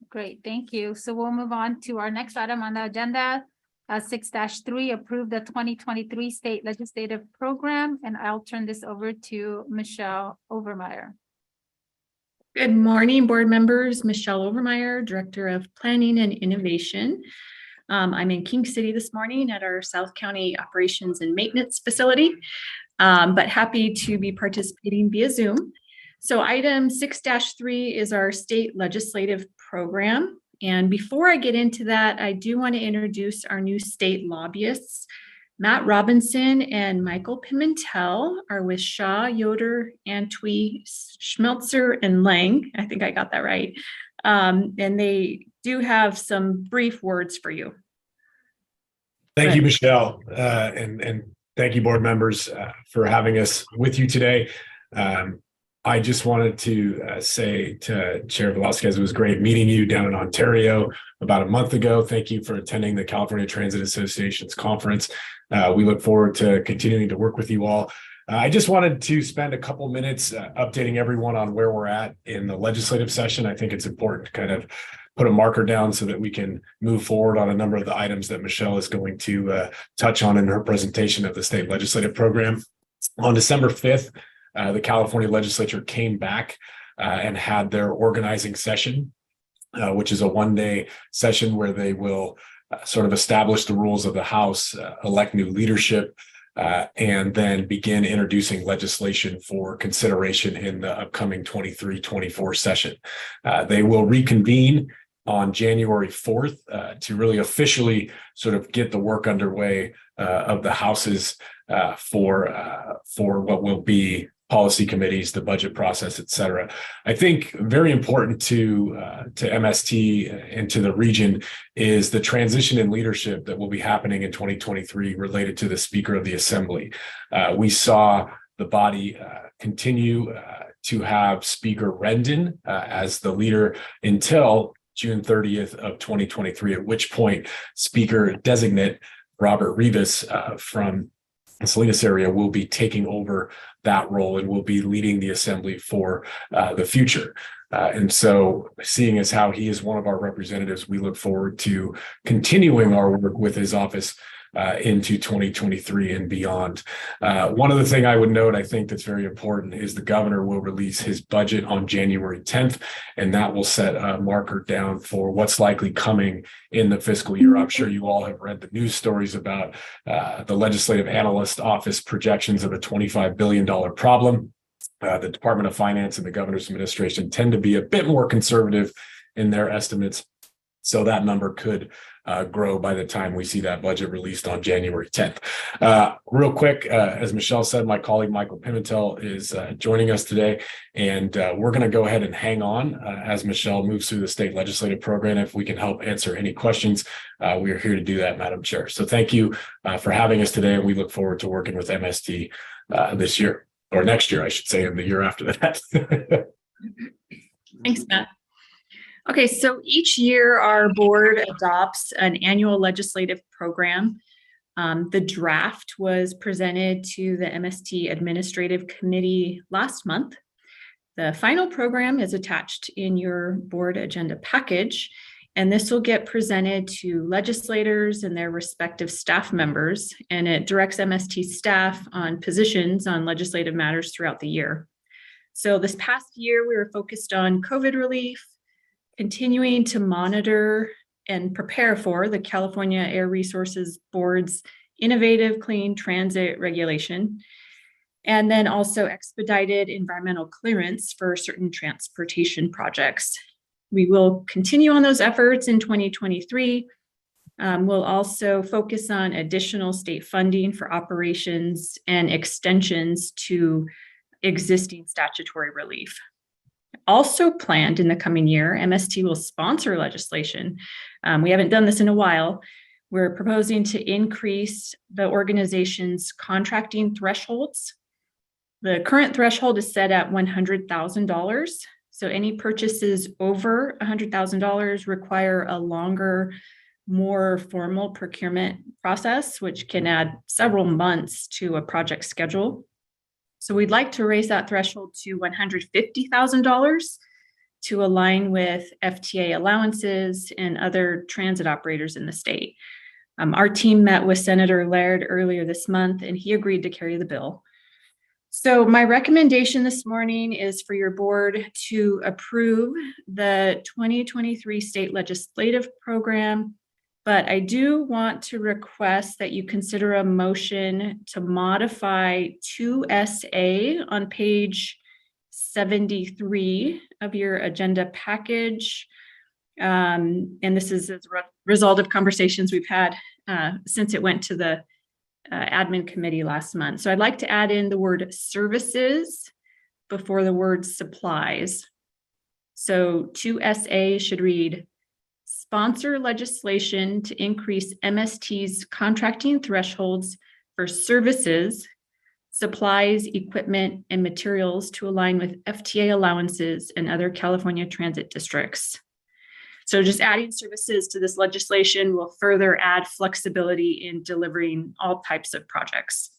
Great, thank you. So we'll move on to our next item on the agenda. 6-3, approve the 2023 state legislative program, and I'll turn this over to Michelle Overmeyer. Good morning, board members. Michelle Overmeyer, Director of Planning and Innovation. I'm in King City this morning at our South County Operations and Maintenance Facility, but happy to be participating via Zoom. So item 6-3 is our state legislative program. And before I get into that, I do want to introduce our new state lobbyists. Matt Robinson and Michael Pimentel are with Shaw, Yoder, Antwi, Schmelzer, and Lang. I think I got that right. And they do have some brief words for you. Thank you, Michelle, and thank you, board members, for having us with you today. I just wanted to say to Chair Velasquez, it was great meeting you down in Ontario about a month ago. Thank you for attending the California Transit Association's conference. We look forward to continuing to work with you all. I just wanted to spend a couple minutes updating everyone on where we're at in the legislative session. I think it's important to kind of put a marker down so that we can move forward on a number of the items that Michelle is going to touch on in her presentation of the state legislative program. On December 5th, the California legislature came back and had their organizing session, which is a one-day session where they will sort of establish the rules of the House, elect new leadership, and then begin introducing legislation for consideration in the upcoming 23-24 session. They will reconvene on January 4th to really officially sort of get the work underway of the Houses for what will be policy committees, the budget process, et cetera. I think very important to MST and to the region is the transition in leadership that will be happening in 2023 related to the Speaker of the Assembly. We saw the body continue to have Speaker Rendon as the leader until June 30th of 2023, at which point Speaker designate Robert Rivas from the Salinas area will be taking over that role and will be leading the assembly for the future. And so seeing as how he is one of our representatives, we look forward to continuing our work with his office into 2023 and beyond. One other thing I would note, I think that's very important, is the governor will release his budget on January 10th, and that will set a marker down for what's likely coming in the fiscal year. I'm sure you all have read the news stories about the Legislative Analyst Office projections of a $25 billion problem. The Department of Finance and the governor's administration tend to be a bit more conservative in their estimates. So that number could grow by the time we see that budget released on January 10th. Real quick, as Michelle said, my colleague Michael Pimentel is joining us today, and we're going to go ahead and hang on as Michelle moves through the state legislative program. If we can help answer any questions, we are here to do that, Madam Chair. So thank you for having us today, and we look forward to working with MST this year, or next year, I should say, and the year after that. Thanks, Matt. Okay, so each year our board adopts an annual legislative program. The draft was presented to the MST Administrative Committee last month. The final program is attached in your board agenda package, and this will get presented to legislators and their respective staff members, and it directs MST staff on positions on legislative matters throughout the year. So this past year, we were focused on COVID relief, continuing to monitor and prepare for the California Air Resources Board's innovative clean transit regulation, and then also expedited environmental clearance for certain transportation projects. We will continue on those efforts in 2023. We'll also focus on additional state funding for operations and extensions to existing statutory relief. Also planned in the coming year, MST will sponsor legislation. We haven't done this in a while. We're proposing to increase the organization's contracting thresholds. The current threshold is set at $100,000. So any purchases over $100,000 require a longer, more formal procurement process, which can add several months to a project schedule. So we'd like to raise that threshold to $150,000 to align with FTA allowances and other transit operators in the state. Our team met with Senator Laird earlier this month, and he agreed to carry the bill. So my recommendation this morning is for your board to approve the 2023 state legislative program. But I do want to request that you consider a motion to modify 2SA on page 73 of your agenda package. And this is as a result of conversations we've had since it went to the admin committee last month. So I'd like to add in the word services before the word supplies. So 2SA should read, sponsor legislation to increase MST's contracting thresholds for services, supplies, equipment, and materials to align with FTA allowances and other California transit districts. So just adding services to this legislation will further add flexibility in delivering all types of projects.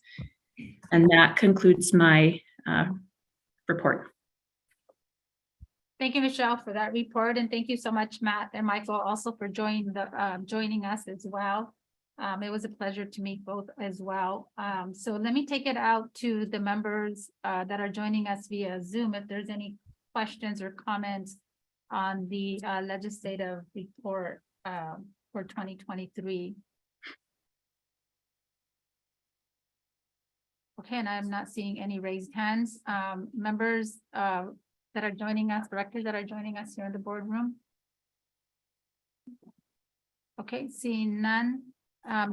And that concludes my report. Thank you, Michelle, for that report, and thank you so much, Matt and Michael, also for joining us as well. It was a pleasure to meet both as well. So let me take it out to the members that are joining us via Zoom. If there's any questions or comments on the legislative report for 2023. Okay, and I'm not seeing any raised hands. Members that are joining us, directors that are joining us here in the boardroom. Okay, seeing none. I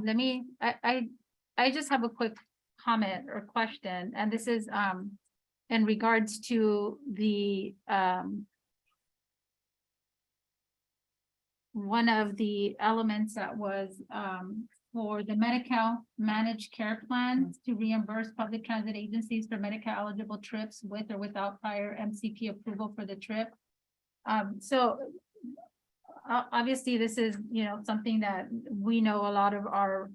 just have a quick comment or question, and this is in regards to the one of the elements that was for the Medi-Cal managed care plan to reimburse public transit agencies for Medi-Cal eligible trips with or without prior MCP approval for the trip. So obviously this is, something that we know a lot of our,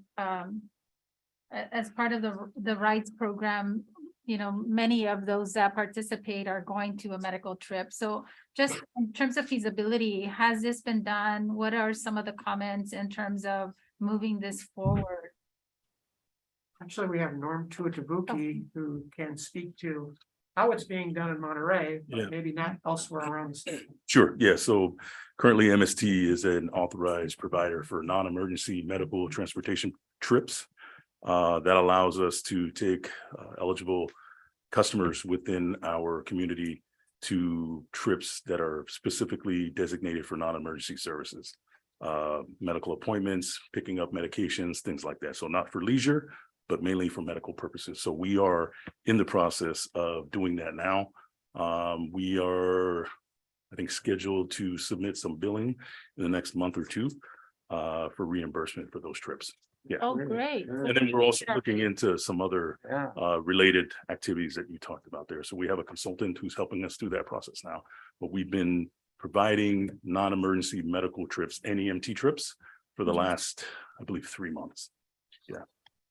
as part of the rights program, many of those that participate are going to a medical trip. So just in terms of feasibility, has this been done? What are some of the comments in terms of moving this forward Actually, we have Norm Tuatabuki who can speak to how it's being done in Monterey, Yeah. but maybe not elsewhere around the state. Sure, yeah, so currently MST is an authorized provider for non-emergency medical transportation trips. That allows us to take eligible customers within our community to trips that are specifically designated for non-emergency services. Medical appointments, picking up medications, things like that. So not for leisure, but mainly for medical purposes. So we are in the process of doing that now. We are, I think, scheduled to submit some billing in the next month or two for reimbursement for those trips. Yeah. Oh, great. And then we're also looking into some other related activities that you talked about there. So we have a consultant who's helping us through that process now. But we've been providing non-emergency medical trips, NEMT trips, for the last, I believe, 3 months. Yeah.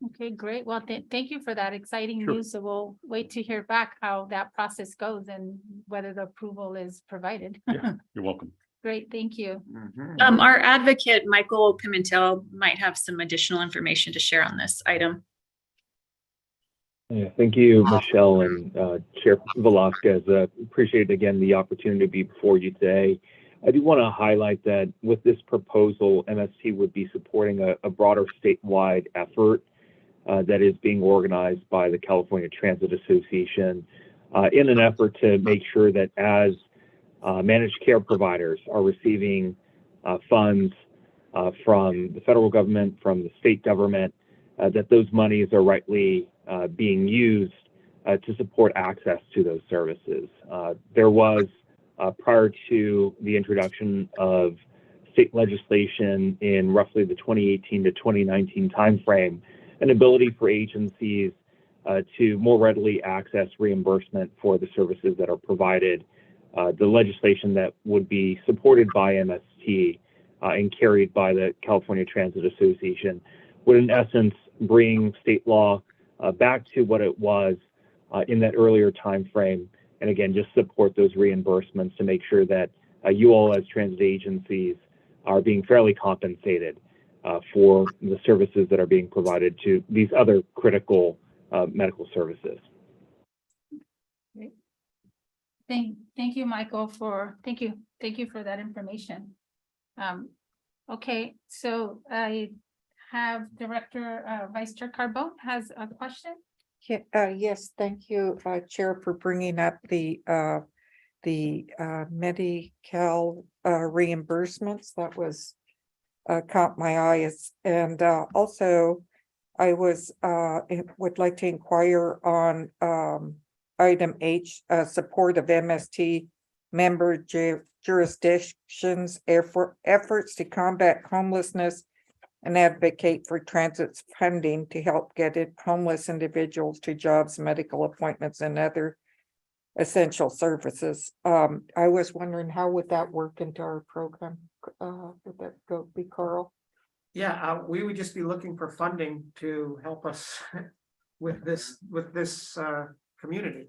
Okay, great. Well, thank you for that exciting Sure. news. So we'll wait to hear back how that process goes and whether the approval is provided. Yeah, you're welcome. Great, thank you. Our advocate, Michael Pimentel, might have some additional information to share on this item. Yeah, thank you, Michelle and Chair Velasquez. Appreciate again the opportunity to be before you today. I do want to highlight that with this proposal, MST would be supporting a broader statewide effort that is being organized by the California Transit Association in an effort to make sure that as managed care providers are receiving funds from the federal government, from the state government, that those monies are rightly being used to support access to those services. There was, prior to the introduction of state legislation in roughly the 2018 to 2019 timeframe, an ability for agencies to more readily access reimbursement for the services that are provided. The legislation that would be supported by MST and carried by the California Transit Association would in essence bring state law back to what it was in that earlier time frame, and again just support those reimbursements to make sure that you all as transit agencies are being fairly compensated for the services that are being provided to these other critical medical services. Thank you, Michael, thank you for that information. Okay, so I have Vice Chair Carbone has a question. Yes, thank you, Chair, for bringing up the Medi-Cal reimbursements. That was caught my eyes, and also I would like to inquire on item H, support of MST member jurisdictions efforts to combat homelessness and advocate for transit's funding to help get homeless individuals to jobs, medical appointments, and other essential services. I was wondering, how would that work into our program? Would that be Carl? Yeah, we would just be looking for funding to help us with this community.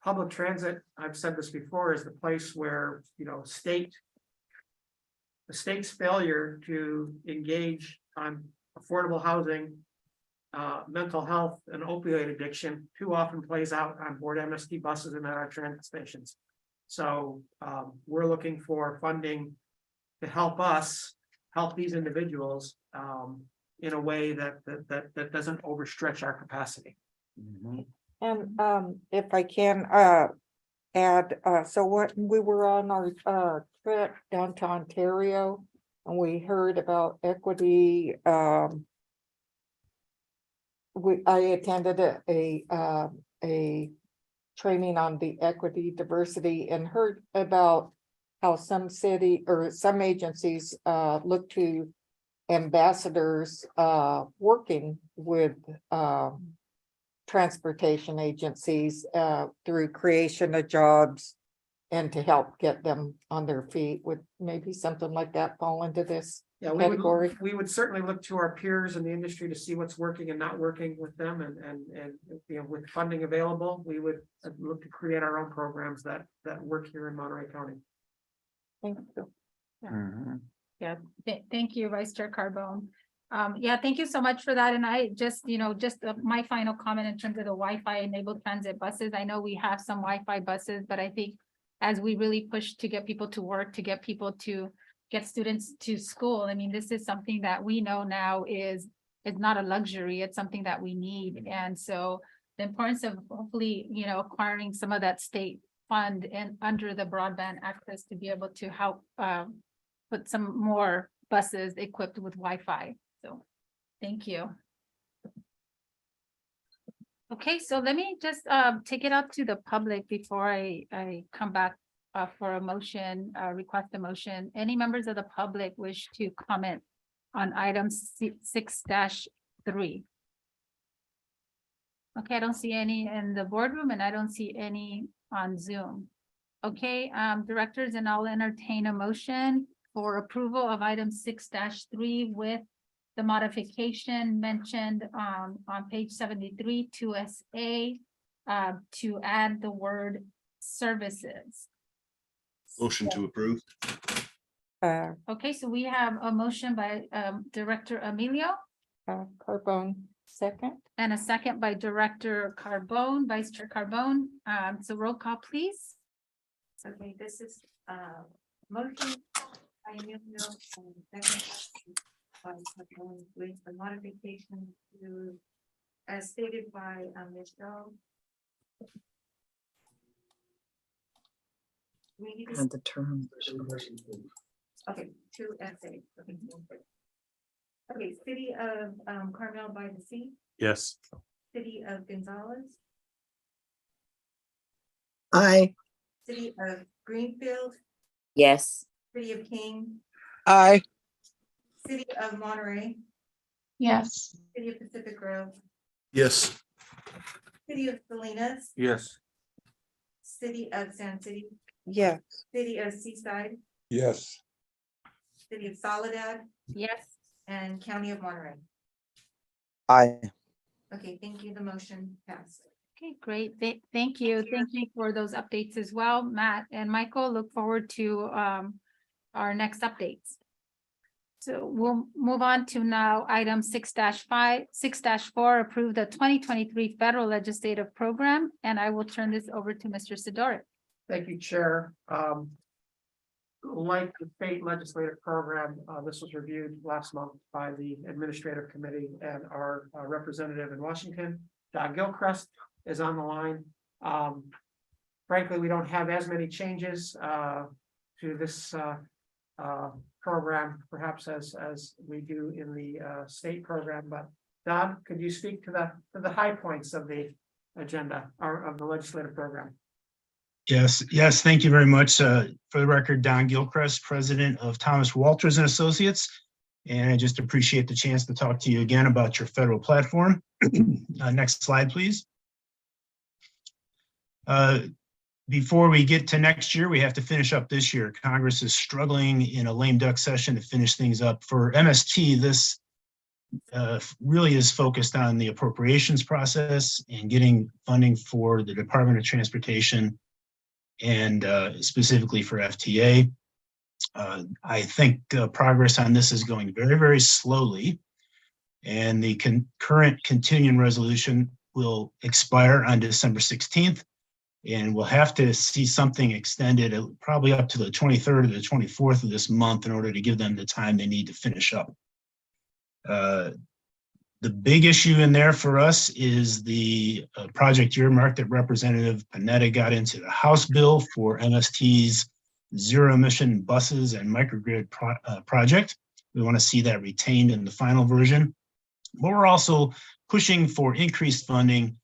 Public transit, I've said this before, is the place where, the state's failure to engage on affordable housing, mental health, and opioid addiction too often plays out on board MST buses and at our transit stations. So we're looking for funding to help us help these individuals in a way that doesn't overstretch our capacity. And if I can add, so what we were on our trip down to Ontario, and we heard about equity. I attended a training on the equity diversity and heard about how some city or some agencies look to ambassadors working with transportation agencies through creation of jobs and to help get them on their feet. Would maybe something like that fall into this category? We would certainly look to our peers in the industry to see what's working and not working with them, and with funding available, we would look to create our own programs that work here in Monterey County. Thank you. Yeah, thank you, Vice Chair Carbone. Yeah, thank you so much for that. And I just, my final comment in terms of the Wi-Fi enabled transit buses. I know we have some Wi-Fi buses, but I think as we really push to get people to work, to get students to school, I mean, this is something that we know now is not a luxury. It's something that we need. And so the importance of hopefully, acquiring some of that state fund and under the broadband access to be able to help put some more buses equipped with Wi-Fi. So thank you. Okay, so let me just take it up to the public before I come back for a motion, request a motion. Any members of the public wish to comment on item 6-3? Okay, I don't see any in the boardroom and I don't see any on Zoom. Okay, directors, and I'll entertain a motion for approval of item 6-3 with the modification mentioned on page 73 to SA to add the word services. Motion to approve. Okay, so we have a motion by Director Emilio. Carbone, second. And a second by Director Carbone, Vice Chair Carbone. So roll call, please. Okay, this is motion by Emilio and second by Carbone with the modification to, as stated by Michelle. We need to And the term. Okay, to SA. Okay, City of Carmel by the Sea, Yes. City of Gonzales, Aye. City of Greenfield, Yes. City of King, Aye. City of Monterey, Yes. City of Pacific Grove, Yes. City of Salinas, Yes. City of San City, Yes. City of Seaside, Yes. City of Soledad, Yes. and County of Monterey. Aye. Okay, thank you. The motion passed. Okay, great. Thank you. Thank you for those updates as well, Matt and Michael. Look forward to our next updates. So we'll move on to now item 6-4, approve the 2023 federal legislative program. And I will turn this over to Mr. Sidorik. Thank you, Chair. Like the state legislative program, this was reviewed last month by the administrative committee, and our representative in Washington, Don Gilchrist, is on the line. Frankly, we don't have as many changes to this program, perhaps as we do in the state program. But Don, could you speak to the high points of the agenda or of the legislative program? Yes, thank you very much. For the record, Don Gilchrist, president of Thomas Walters and Associates. And I just appreciate the chance to talk to you again about your federal platform. Next slide, please. Before we get to next year, we have to finish up this year. Congress is struggling in a lame duck session to finish things up. For MST, this really is focused on the appropriations process and getting funding for the Department of Transportation and specifically for FTA. I think progress on this is going very, very slowly, and the current continuing resolution will expire on December 16th, and we'll have to see something extended probably up to the 23rd or the 24th of this month in order to give them the time they need to finish up. The big issue in there for us is the project earmark that Representative Panetta got into the House bill for MST's zero emission buses and microgrid project. We want to see that retained in the final version. But we're also pushing for increased funding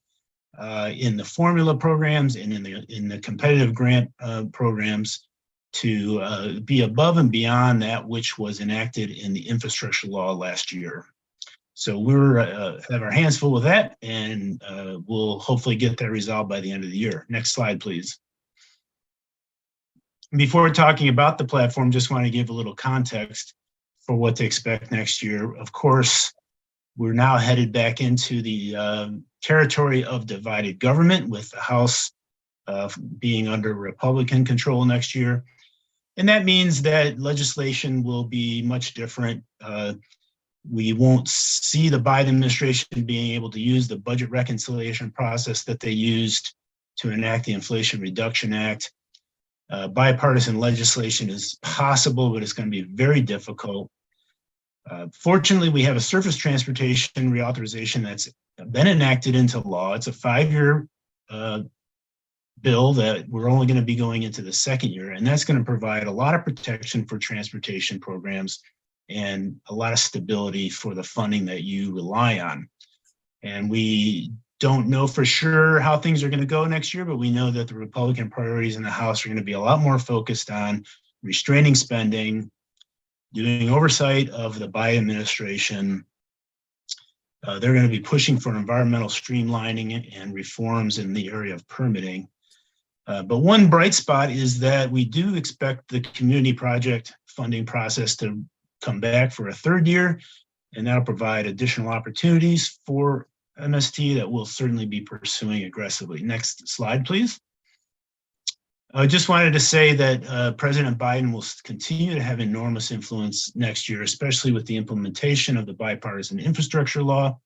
in the formula programs and in the competitive grant programs to be above and beyond that which was enacted in the infrastructure law last year. So we're have our hands full with that, and we'll hopefully get that resolved by the end of the year. Next slide, please. Before talking about the platform, just want to give a little context for what to expect next year. Of course, we're now headed back into the territory of divided government, with the House being under Republican control next year. And that means that legislation will be much different. We won't see the Biden administration being able to use the budget reconciliation process that they used to enact the Inflation Reduction Act. Bipartisan legislation is possible, but it's going to be very difficult. Fortunately, we have a surface transportation reauthorization that's been enacted into law. It's a 5-year bill that we're only going to be going into the 2nd year, and that's going to provide a lot of protection for transportation programs and a lot of stability for the funding that you rely on. And we don't know for sure how things are going to go next year, but we know that the Republican priorities in the House are going to be a lot more focused on restraining spending, doing oversight of the Biden administration. They're going to be pushing for environmental streamlining and reforms in the area of permitting. But one bright spot is that we do expect the community project funding process to come back for a 3rd year, and that'll provide additional opportunities for MST that we'll certainly be pursuing aggressively. Next slide, please. I just wanted to say that President Biden will continue to have enormous influence next year, especially with the implementation of the bipartisan infrastructure law.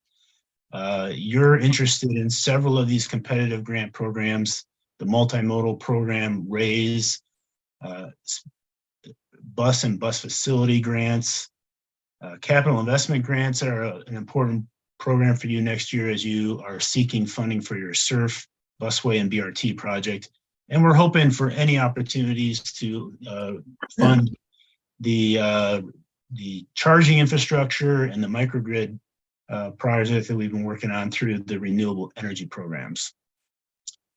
You're interested in several of these competitive grant programs, the multimodal program, RAISE, bus and bus facility grants. Capital investment grants are an important program for you next year as you are seeking funding for your SURF, busway, and BRT project. And we're hoping for any opportunities to fund the charging infrastructure and the microgrid project that we've been working on through the renewable energy programs.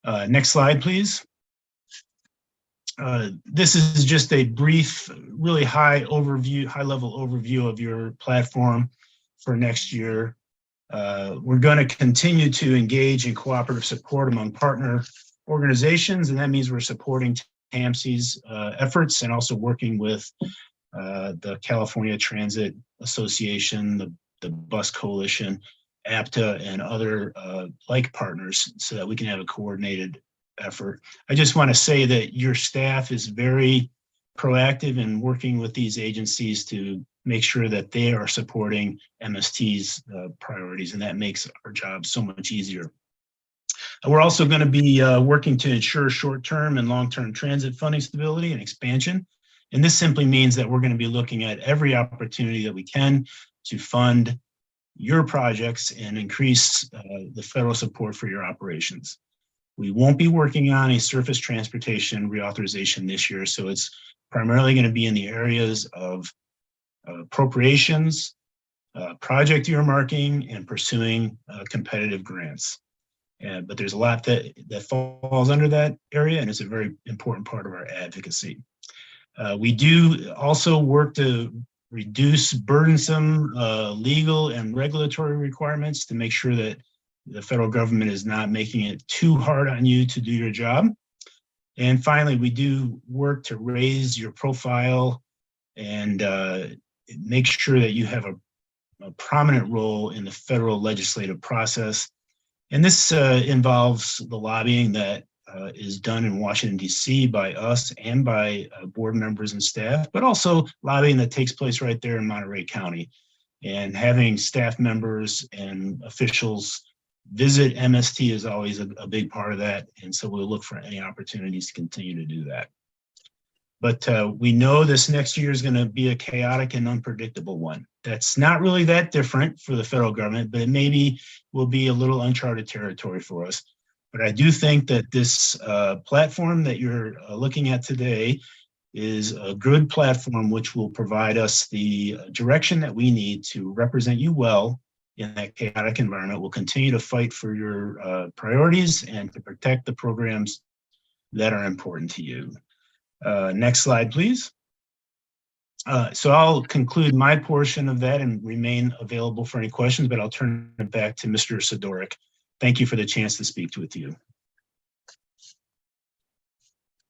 Next slide, please. This is just a brief, really high-level overview of your platform for next year. We're going to continue to engage in cooperative support among partner organizations, and that means we're supporting TAMC's efforts and also working with the California Transit Association, the Bus Coalition, APTA, and other like partners so that we can have a coordinated effort. I just want to say that your staff is very proactive in working with these agencies to make sure that they are supporting MST's priorities, and that makes our job so much easier. We're also going to be working to ensure short-term and long-term transit funding stability and expansion. And this simply means that we're going to be looking at every opportunity that we can to fund your projects and increase the federal support for your operations. We won't be working on a surface transportation reauthorization this year, so it's primarily going to be in the areas of appropriations, project earmarking, and pursuing competitive grants. But there's a lot that falls under that area, and it's a very important part of our advocacy. We do also work to reduce burdensome legal and regulatory requirements to make sure that the federal government is not making it too hard on you to do your job. And finally, we do work to raise your profile and make sure that you have a prominent role in the federal legislative process. And this involves the lobbying that is done in Washington, D.C. by us and by board members and staff, but also lobbying that takes place right there in Monterey County. And having staff members and officials visit MST is always a big part of that. And so we'll look for any opportunities to continue to do that. But we know this next year is going to be a chaotic and unpredictable one. That's not really that different for the federal government, but it maybe will be a little uncharted territory for us. But I do think that this platform that you're looking at today is a good platform which will provide us the direction that we need to represent you well in that chaotic environment. We'll continue to fight for your priorities and to protect the programs that are important to you. Next slide, please. So I'll conclude my portion of that and remain available for any questions, but I'll turn it back to Mr. Sidorik. Thank you for the chance to speak with you.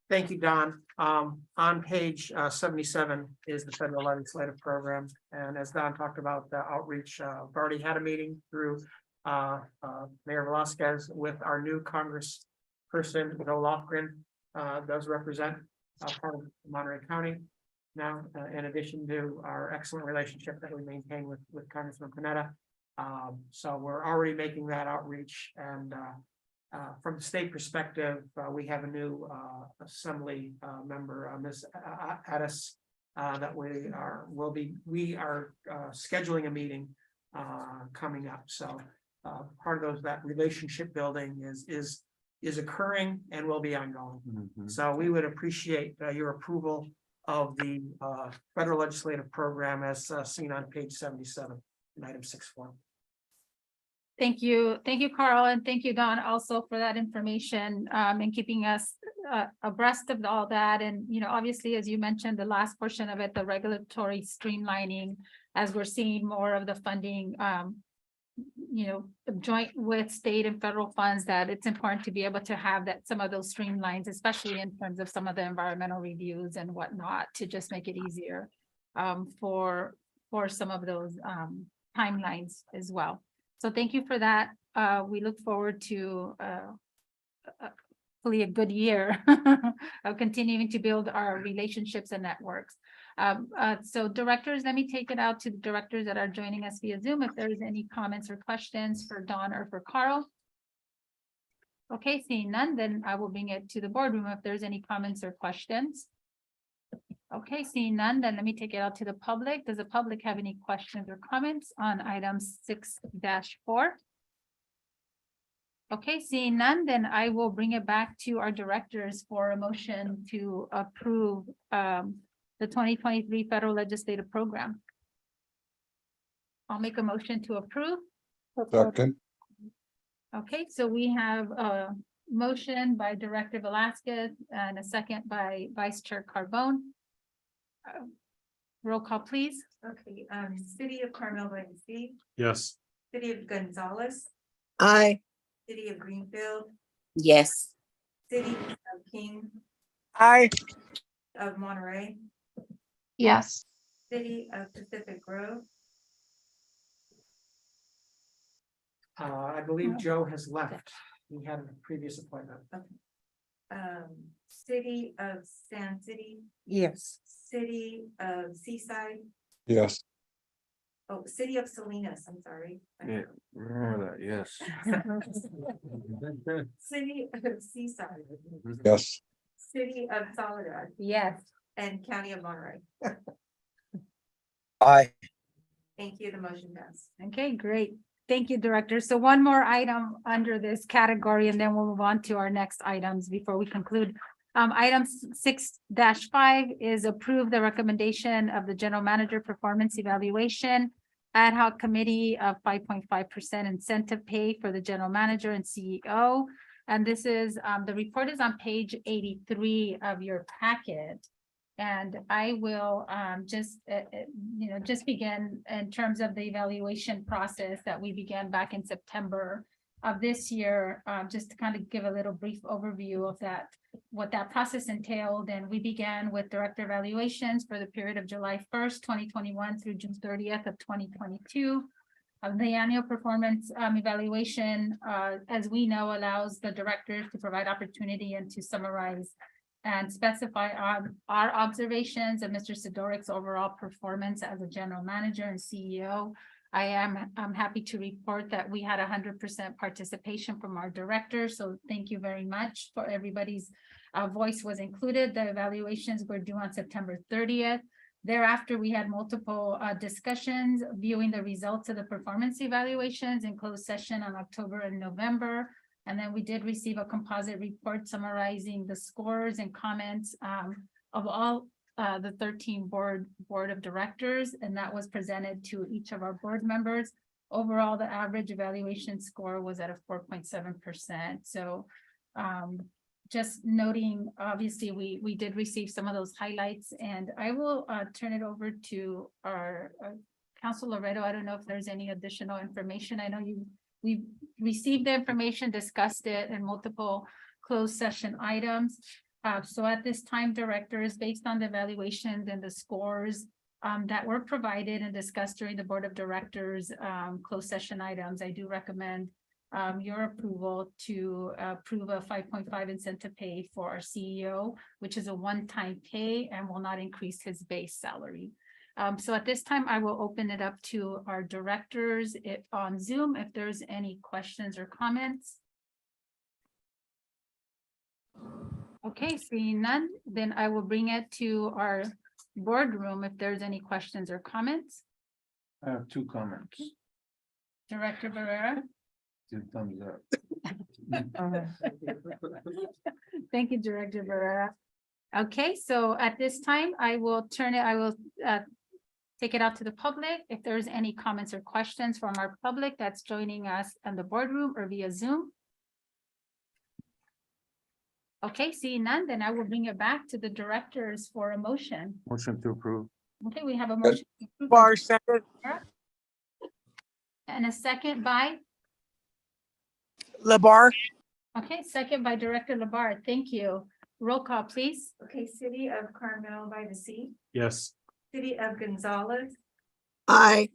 Thank you, Don. On page 77 is the federal legislative program. And as Don talked about the outreach, I've already had a meeting through Mayor Velasquez with our new congressperson, Joe Lofgren, does represent part of Monterey County now, in addition to our excellent relationship that we maintain with Congressman Panetta. So we're already making that outreach, and from the state perspective, we have a new assembly member, Ms. Addis, that we are scheduling a meeting coming up. So part of that relationship building is occurring and will be ongoing. So we would appreciate your approval of the federal legislative program as seen on page 77 in item 6.1. Thank you, Carl, and thank you, Don, also for that information and keeping us abreast of all that. And, you know, obviously, as you mentioned, the last portion of it, the regulatory streamlining, as we're seeing more of the funding, you know, joint with state and federal funds, that it's important to be able to have that some of those streamlines, especially in terms of some of the environmental reviews and whatnot, to just make it easier for some of those timelines as well. So thank you for that. We look forward to hopefully a good year of continuing to build our relationships and networks. So directors, let me take it out to the directors that are joining us via Zoom. If there's any comments or questions for Don or for Carl. Okay, seeing none, then I will bring it to the boardroom if there's any comments or questions. Okay, seeing none, then let me take it out to the public. Does the public have any questions or comments on item 6-4? Okay, seeing none, then I will bring it back to our directors for a motion to approve the 2023 federal legislative program. I'll make a motion to approve. Second. Okay, so we have a motion by Director Velasquez and a second by Vice Chair Carbone. Roll call, please. Okay, City of Carmel by the Sea, Yes. City of Gonzales, Aye. City of Greenfield, Yes. City of King, Aye. of Monterey, Yes. City of Pacific Grove, I believe Joe has left. He had a previous appointment. City of Sand City, Yes. City of Seaside, Yes. oh, City of Salinas, I'm sorry. Yeah, remember that, yes. City of Seaside, Yes. City of Soledad, Yes. and County of Monterey. Aye. Thank you, the motion passed. Okay, great. Thank you, Director. So one more item under this category, and then we'll move on to our next items before we conclude. Item 6-5 is approve the recommendation of the General Manager Performance Evaluation Ad Hoc Committee of 5.5% incentive pay for the General Manager and CEO. And this is, the report is on page 83 of your packet. And I will just begin in terms of the evaluation process that we began back in September of this year, just to kind of give a little brief overview of that, what that process entailed. And we began with director evaluations for the period of July 1st, 2021 through June 30th of 2022. The annual performance evaluation, as we know, allows the directors to provide opportunity and to summarize and specify our observations of Mr. Sidorik's overall performance as a general manager and CEO. I'm happy to report that we had 100% participation from our directors. So thank you very much for everybody's voice was included. The evaluations were due on September 30th. Thereafter, we had multiple discussions viewing the results of the performance evaluations in closed session on October and November. And then we did receive a composite report summarizing the scores and comments of all the 13 board of directors, and that was presented to each of our board members. Overall, the average evaluation score was at a 4.7%. So just noting, obviously, we did receive some of those highlights, and I will turn it over to our Council Loreto. I don't know if there's any additional information. I know we've received the information, discussed it in multiple closed session items. So at this time, directors, based on the evaluations and the scores that were provided and discussed during the board of directors closed session items, I do recommend your approval to approve a 5.5 incentive pay for our CEO, which is a one-time pay and will not increase his base salary. So at this time, I will open it up to our directors on Zoom if there's any questions or comments. Okay, seeing none, then I will bring it to our boardroom if there's any questions or comments. I have two comments. Director Barrera. Two thumbs up. Thank you, Director Barrera. Okay, so at this time, I will take it out to the public. If there's any comments or questions from our public that's joining us in the boardroom or via Zoom. Okay, seeing none, then I will bring it back to the directors for a motion. Motion to approve. Okay, we have a motion. to approve by Bar second. Barrera. And a second by, Labar. okay, second by Director Labar. Thank you. Roll call, please. Okay, City of Carmel by the Sea, Yes. City of Gonzales, Aye.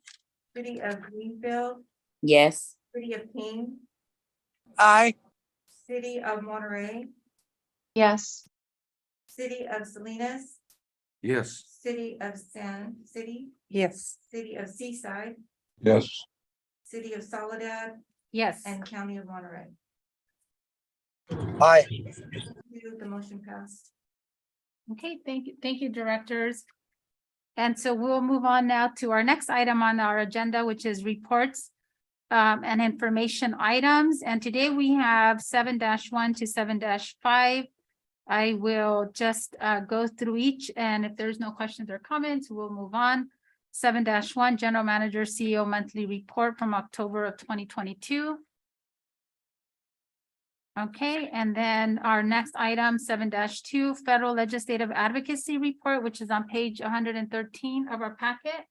City of Greenfield, Yes. City of King, Aye. City of Monterey, Yes. City of Salinas, Yes. City of San City, Yes. City of Seaside, Yes. City of Soledad, Yes. and County of Monterey. Aye. The motion passed. Okay, thank you, directors. And so we'll move on now to our next item on our agenda, which is reports and information items. And today we have 7-1 to 7-5. I will just go through each, and if there's no questions or comments, we'll move on. 7-1, General Manager CEO Monthly Report from October of 2022. Okay, and then our next item, 7-2, Federal Legislative Advocacy Report, which is on page 113 of our packet.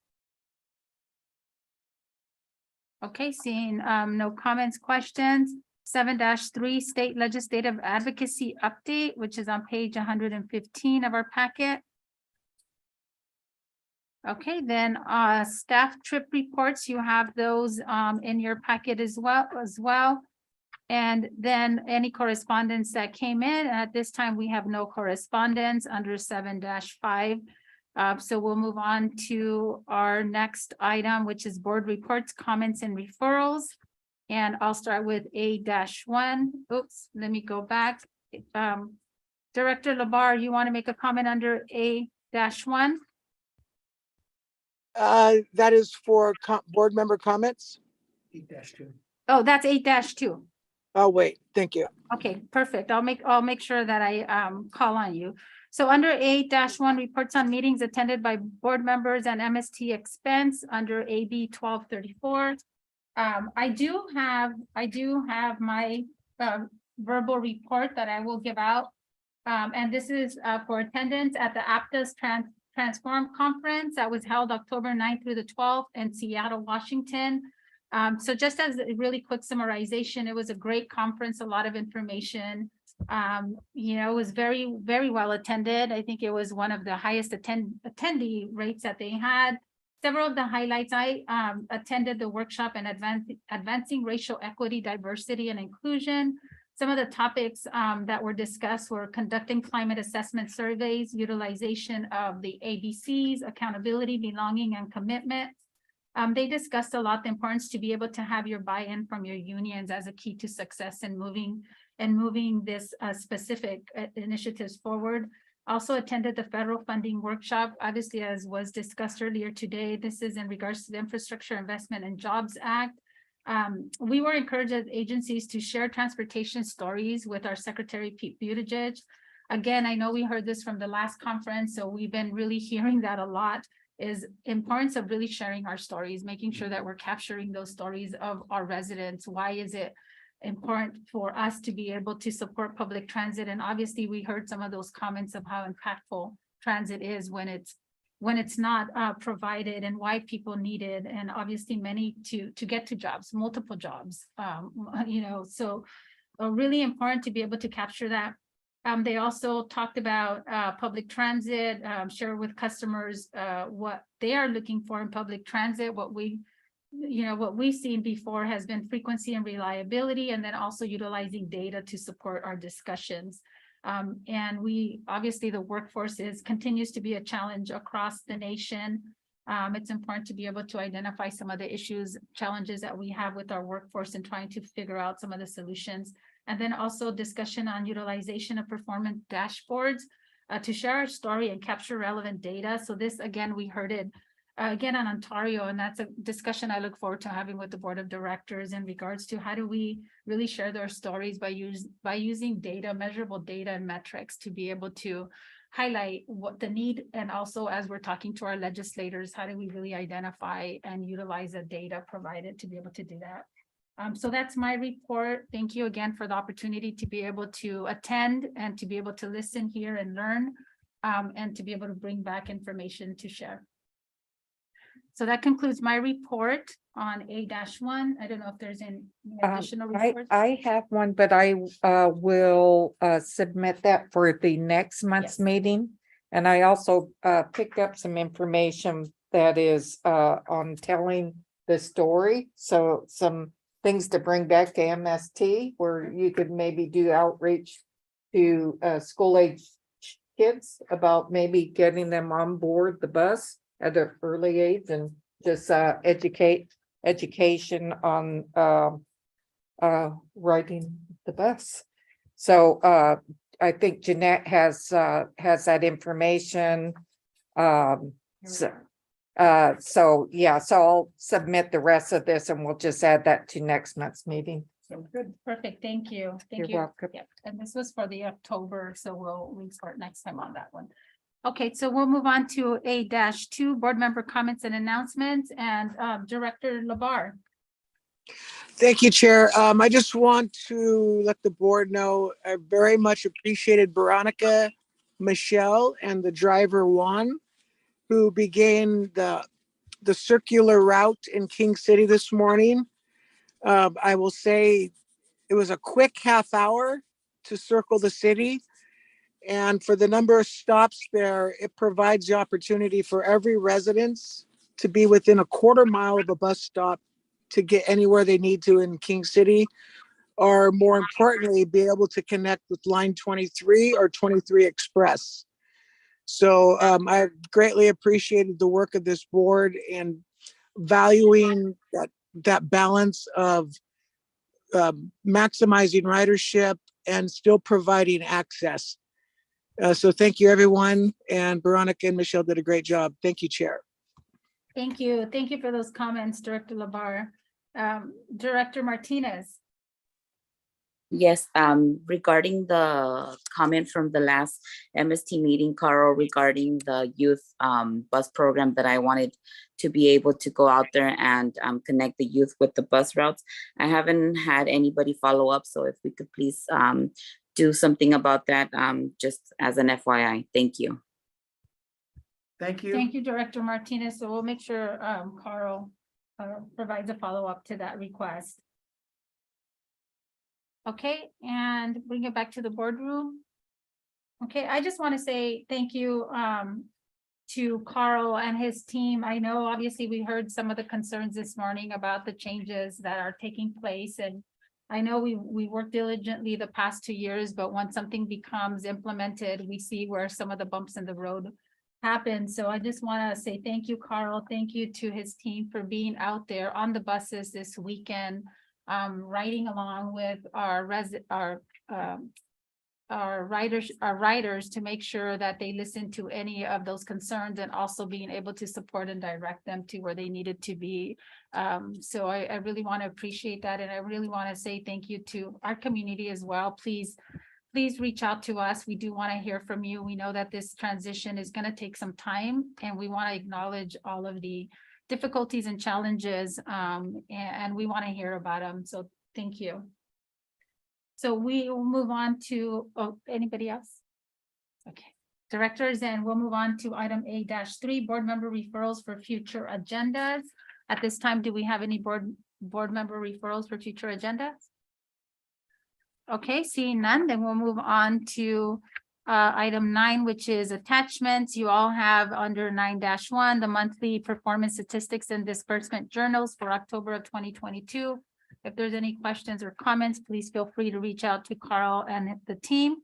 Okay, seeing no comments, questions. 7-3, State Legislative Advocacy Update, which is on page 115 of our packet. Okay, then staff trip reports, you have those in your packet as well. And then any correspondence that came in. At this time, we have no correspondence under 7-5. So we'll move on to our next item, which is board reports, comments, and referrals. And I'll start with 8-1. Oops, let me go back. Director Labar, you want to make a comment under 8-1? That is for board member comments. 8-2. Oh, that's 8-2. Oh, wait, thank you. Okay, perfect. I'll make sure that I call on you. So under 8-1, reports on meetings attended by board members and MST expense under AB 1234. I do have my verbal report that I will give out. And this is for attendance at the APTA's Transform Conference that was held October 9th through the 12th in Seattle, Washington. So just as a really quick summarization, it was a great conference, a lot of information. It was very, very well attended. I think it was one of the highest attendee rates that they had. Several of the highlights, I attended the workshop in advancing racial equity, diversity, and inclusion. Some of the topics that were discussed were conducting climate assessment surveys, utilization of the ABCs, accountability, belonging, and commitment. They discussed a lot the importance to be able to have your buy-in from your unions as a key to success in moving this specific initiatives forward. Also attended the federal funding workshop. Obviously, as was discussed earlier today, this is in regards to the Infrastructure Investment and Jobs Act. We were encouraged as agencies to share transportation stories with our Secretary Pete Buttigieg. Again, I know we heard this from the last conference, so we've been really hearing that a lot, is importance of really sharing our stories, making sure that we're capturing those stories of our residents. Why is it important for us to be able to support public transit? And obviously we heard some of those comments of how impactful transit is when it's not provided, and why people need it, and obviously many to get to jobs, multiple jobs. So really important to be able to capture that. They also talked about public transit, share with customers what they are looking for in public transit, what we what we've seen before has been frequency and reliability, and then also utilizing data to support our discussions. And obviously the workforce continues to be a challenge across the nation. It's important to be able to identify some of the challenges that we have with our workforce and trying to figure out some of the solutions. And then also discussion on utilization of performance dashboards to share our story and capture relevant data. So this, again, we heard it again on Ontario, and that's a discussion I look forward to having with the board of directors in regards to how do we really share their stories by using data, measurable data and metrics to be able to highlight what the need, and also as we're talking to our legislators, how do we really identify and utilize the data provided to be able to do that. So that's my report. Thank you again for the opportunity to be able to attend and to be able to listen here and learn, and to be able to bring back information to share. So that concludes my report on A-1. I don't know if there's any additional reports. I have one, but I will submit that for the next month's meeting. And I also picked up some information that is on telling the story. So some things to bring back to MST, where you could maybe do outreach to school age kids about maybe getting them on board the bus at an early age, and just education on riding the bus. So I think Jeanette has that information. So yeah, so I'll submit the rest of this and we'll just add that to next month's meeting. So good, perfect, thank you. You're welcome. Yep. And this was for the October, so we'll start next time on that one. Okay, so we'll move on to A-2, board member comments and announcements, and Director Labar. Thank you, Chair. I just want to let the board know I very much appreciated Veronica, Michelle, and the driver Juan, who began the circular route in King City this morning. I will say it was a quick half hour to circle the city. And for the number of stops there, it provides the opportunity for every residence to be within a quarter mile of a bus stop to get anywhere they need to in King City, or more importantly, be able to connect with line 23 or 23 Express. So I greatly appreciated the work of this board and valuing that balance of maximizing ridership and still providing access. So thank you, everyone. And Veronica and Michelle did a great job. Thank you, Chair. Thank you. Thank you for those comments, Director Labar. Director Martinez. Yes, regarding the comment from the last MST meeting, Carl, regarding the youth bus program, that I wanted to be able to go out there and connect the youth with the bus routes. I haven't had anybody follow up, so if we could please do something about that, just as an FYI. Thank you. Thank you. Thank you, Director Martinez. So we'll make sure Carl provides a follow-up to that request. Okay, and bring it back to the boardroom. Okay, I just want to say thank you to Carl and his team. I know obviously we heard some of the concerns this morning about the changes that are taking place, and I know we worked diligently the past 2 years, but once something becomes implemented, we see where some of the bumps in the road happen. So I just want to say thank you, Carl. Thank you to his team for being out there on the buses this weekend, riding along with our riders to make sure that they listen to any of those concerns, and also being able to support and direct them to where they needed to be. So I really want to appreciate that. And I really want to say thank you to our community as well. Please reach out to us. We do want to hear from you. We know that this transition is going to take some time, and we want to acknowledge all of the difficulties and challenges, and we want to hear about them. So thank you. So we will move on to, anybody else? Okay, directors, and we'll move on to item A-3, board member referrals for future agendas. At this time, do we have any board member referrals for future agendas? Okay, seeing none, then we'll move on to item 9, which is attachments. You all have under 9-1, the monthly performance statistics and disbursement journals for October of 2022. If there's any questions or comments, please feel free to reach out to Carl and the team.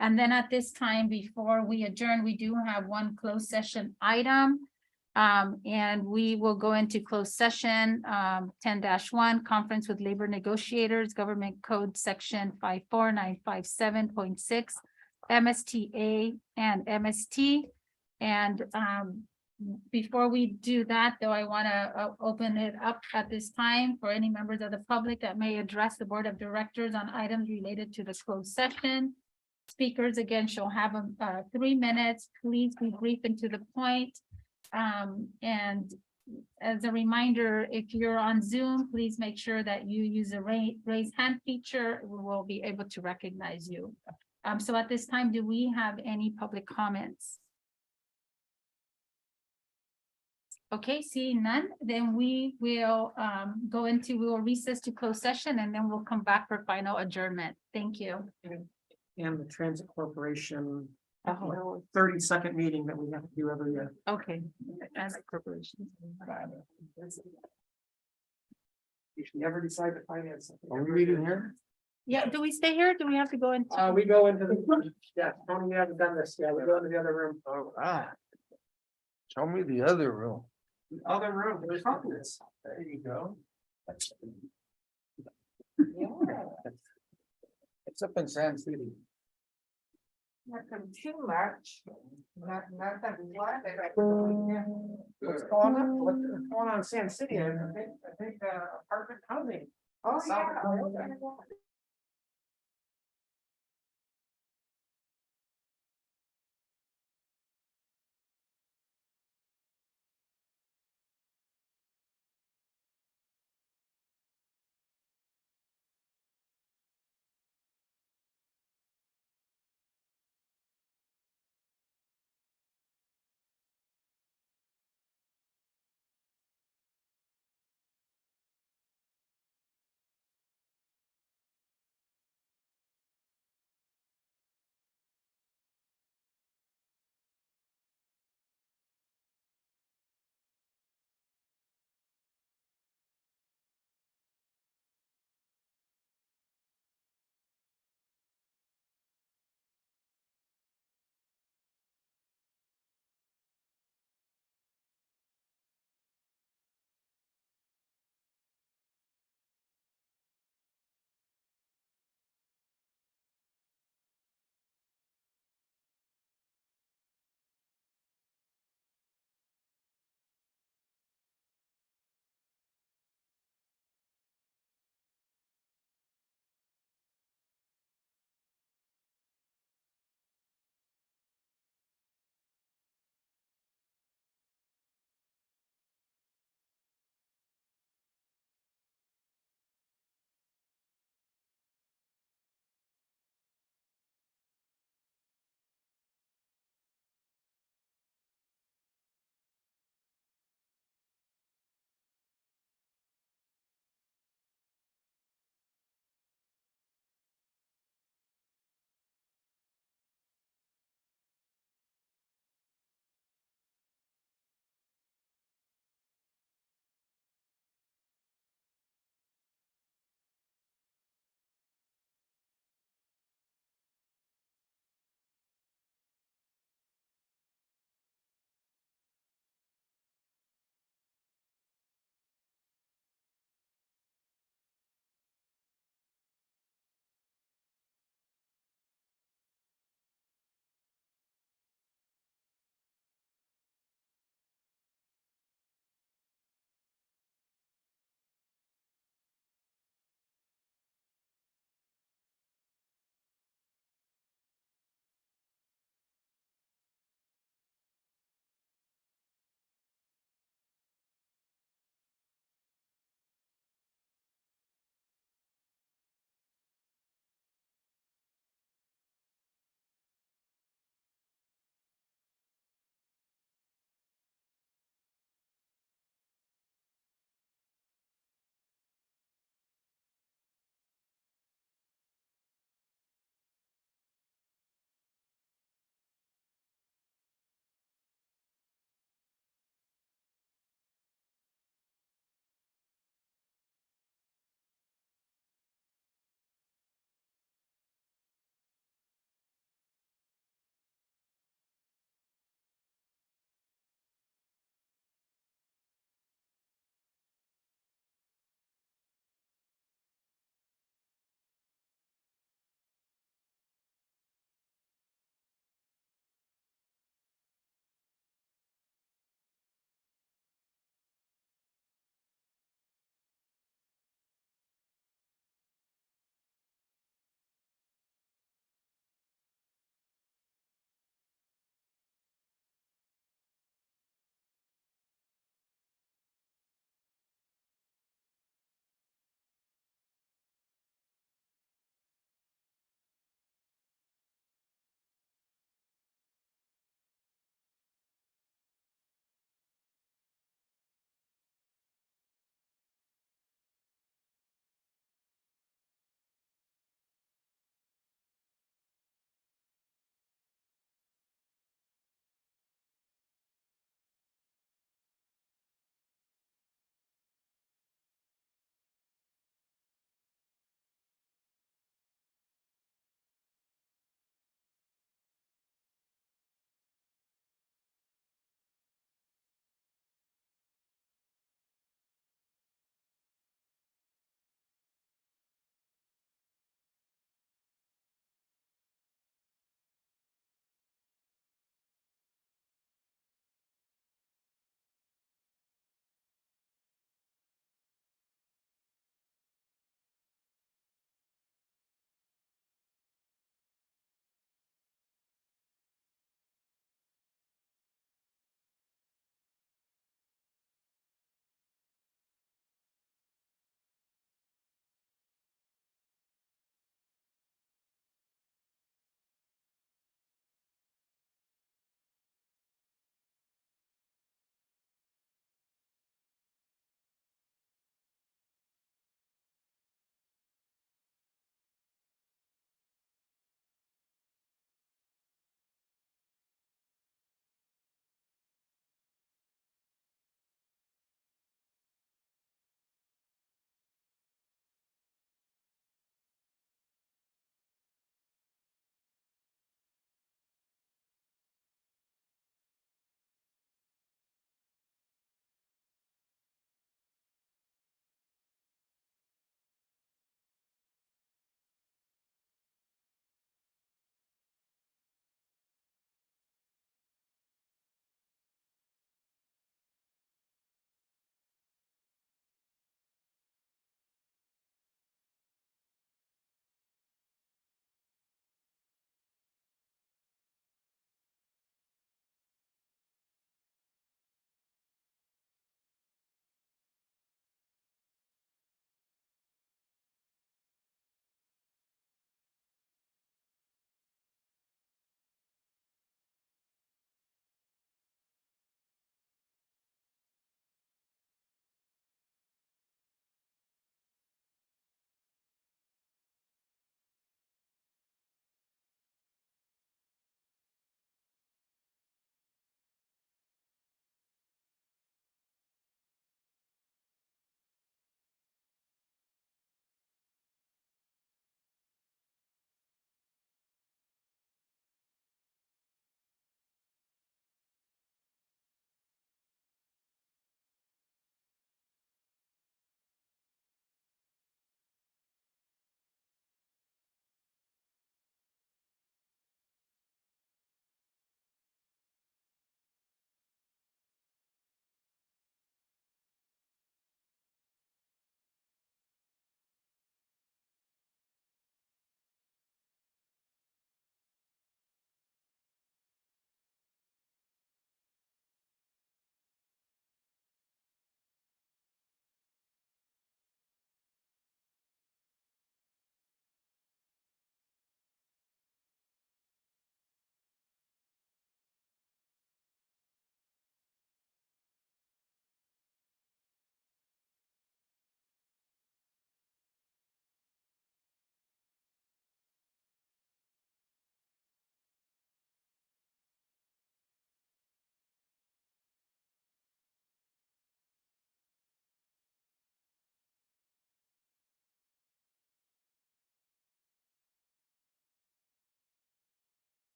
And then at this time, before we adjourn, we do have one closed session item. And we will go into closed session, 10-1, conference with labor negotiators, government code section 54957.6, MSTA and MST. And before we do that, though, I want to open it up at this time for any members of the public that may address the board of directors on items related to the closed session. Speakers again shall have 3 minutes. Please be brief and to the point. And as a reminder, if you're on Zoom, please make sure that you use the raise hand feature. We will be able to recognize you. So at this time, do we have any public comments? Okay, seeing none, then we will we will recess to close session and then we'll come back for final adjournment. Thank you. And the Transit Corporation 30-second meeting that we have to do every year. Okay. Transit Corporation. If you ever decide to finance something. Are we meeting here? Yeah, do we stay here? Do we have to go into? We go into the, yeah, Tony, we haven't done this yet. We go into the other room. All right. Show me the other room. The other room, there's this. There you go. It's up in San City. Nothing too much. Not that we want it. What's going on? What's going on in San City? I think apartment housing. Oh, South yeah. Dakota.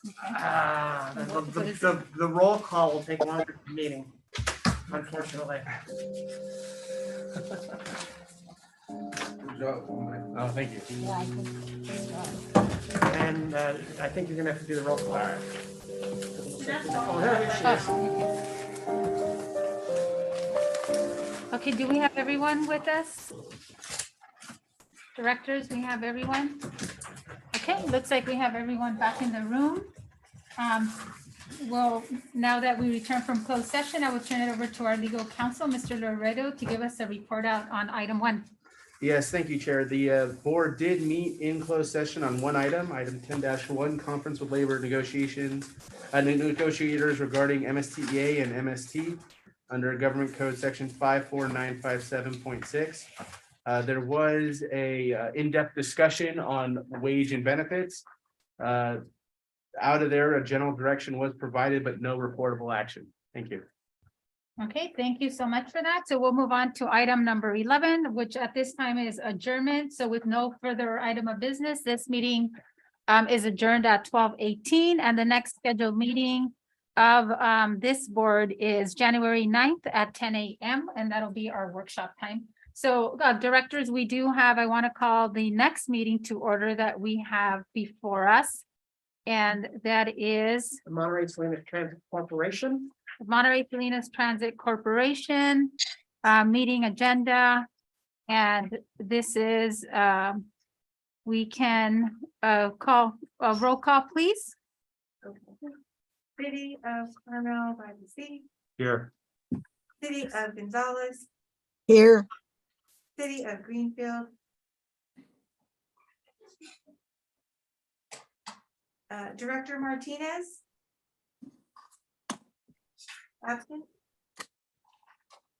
The roll call will take longer than the meeting, unfortunately. Good job. Oh, thank you. And I think you're gonna have to do the roll call. Oh, there she is. Okay, do we have everyone with us? Directors, we have everyone? Okay, looks like we have everyone back in the room. Well, now that we return from closed session, I will turn it over to our legal counsel, Mr. Loredo, to give us a report out on item 1. Yes, thank you, Chair. The board did meet in closed session on one item 10-1, conference with labor negotiations, negotiators regarding MSTEA and MST under Government Code Section 54957.6. There was a in-depth discussion on wage and benefits. Out of there, a general direction was provided, but no reportable action. Thank you. Okay, thank you so much for that. So we'll move on to item number 11, which at this time is adjournment. So with no further item of business, this meeting is adjourned at 12:18, and the next scheduled meeting of this board is January 9th at 10 a.m. and that'll be our workshop time. So directors, we do have, I want to call the next meeting to order that we have before us. And that is The Monterey Salinas Transit Corporation. Monterey Salinas Transit Corporation meeting agenda. And this is, we can call a roll call, please. City of Carmel by the Sea, Here. City of Gonzales, Here. City of Greenfield. Director Martinez. Absent.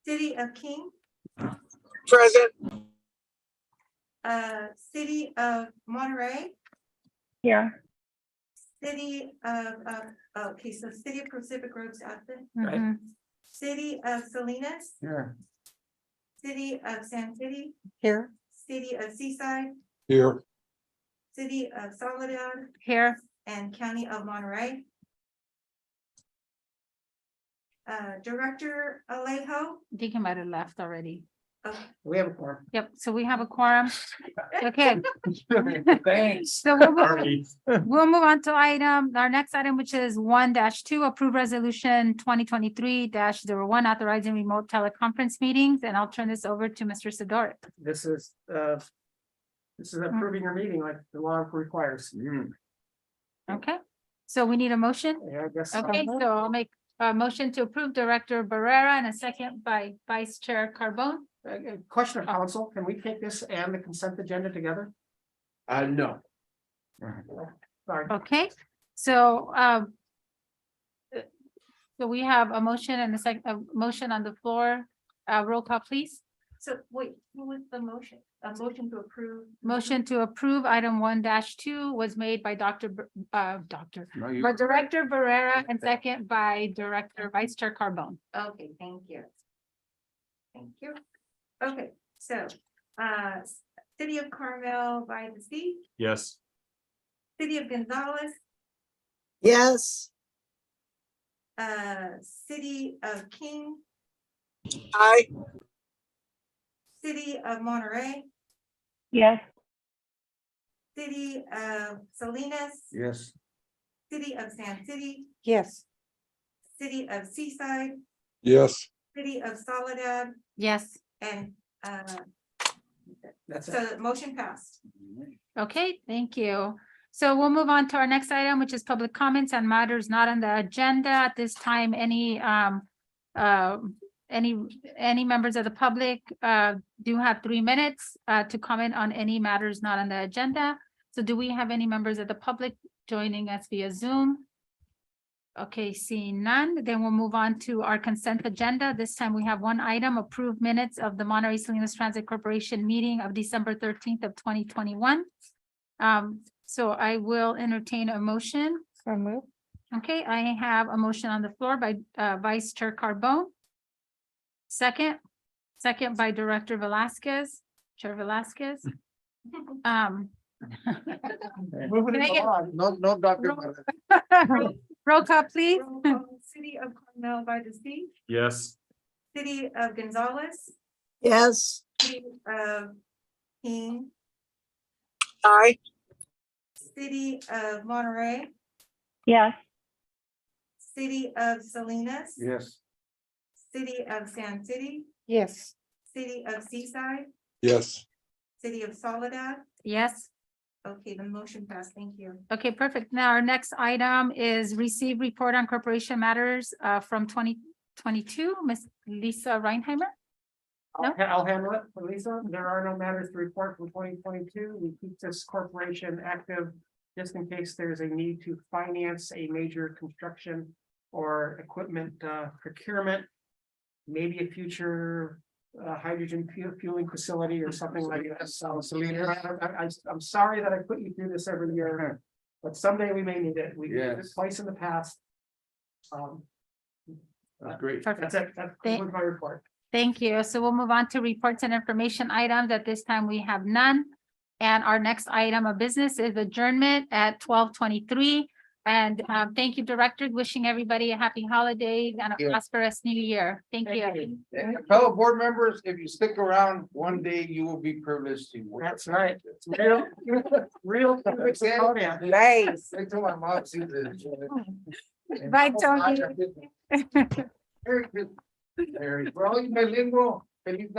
City of King, Present. City of Monterey, Here. City of, okay, so City of Pacific Grove's absent. Mhm. City of Salinas, Here. City of San City, Here. City of Seaside, Here. City of Soledad, Here. and County of Monterey. Director Alejo. I think he might have left already. We have a quorum. Yep, so we have a quorum. Okay. Thanks. So we'll move on to our next item, which is 1-2, approve resolution 2023-01, authorizing remote teleconference meetings. And I'll turn this over to Mr. Sidorik. This is approving your meeting like the law requires. Okay, so we need a motion. Yeah, I guess. Okay, so I'll make a motion to approve Director Barrera and a second by Vice Chair Carbone. Question of council, can we take this and the consent agenda together? No. Sorry. Okay, so we have a motion and a motion on the floor. Roll call, please. So wait, who was the motion? A motion to approve? Motion to approve item 1-2 was made by Director Barrera and second by Vice Chair Carbone. Okay, thank you. Thank you. Okay, so, City of Carmel by the Sea, Yes. City of Gonzales, Yes. City of King, Aye. City of Monterey, Yes. City of Salinas, Yes. City of San City, Yes. City of Seaside, Yes. City of Soledad, Yes. and, That's so it. the motion passed. Okay, thank you. So we'll move on to our next item, which is public comments on matters not on the agenda at this time. Any members of the public do have 3 minutes to comment on any matters not on the agenda. So do we have any members of the public joining us via Zoom? Okay, seeing none, then we'll move on to our consent agenda. This time we have one item, approved minutes of the Monterey Salinas Transit Corporation meeting of December 13th of 2021. So I will entertain a motion. So move. Okay, I have a motion on the floor by Vice Chair Carbone. Second by Director Velasquez, Chair Velasquez. Moving Can I it get- along. No, Dr. Roll call, please. Roll call. City of Carmel by the Sea, Yes. City of Gonzales, Yes, City of King, Aye. City of Monterey, Yes. City of Salinas, Yes. City of Sand City, Yes. City of Seaside, Yes. City of Soledad. Yes. Okay, the motion passed. Thank you. Okay, perfect. Now our next item is receive report on corporation matters from 2022. Ms. Lisa Reinheimer. No? I'll handle it, Lisa. There are no matters to report from 2022. We keep this corporation active just in case there's a need to finance a major construction or equipment procurement, maybe a future hydrogen fueling facility or something like that. So, I'm sorry that I put you through this every year, but someday we may need it. We did this twice in the past. Great. That's it. That concludes my report. Thank you. So we'll move on to reports and information items. At this time, we have none. And our next item of business is adjournment at 12:23. And thank you, Director. Wishing everybody a happy holiday and a Yeah. prosperous new year. Thank you. And fellow board members, if you stick around, one day you will be privileged to work. That's right. It's real, real. Nice. Wait till my mom sees this. Bye, Tony. Merry Christmas. For all you bilingual, feliz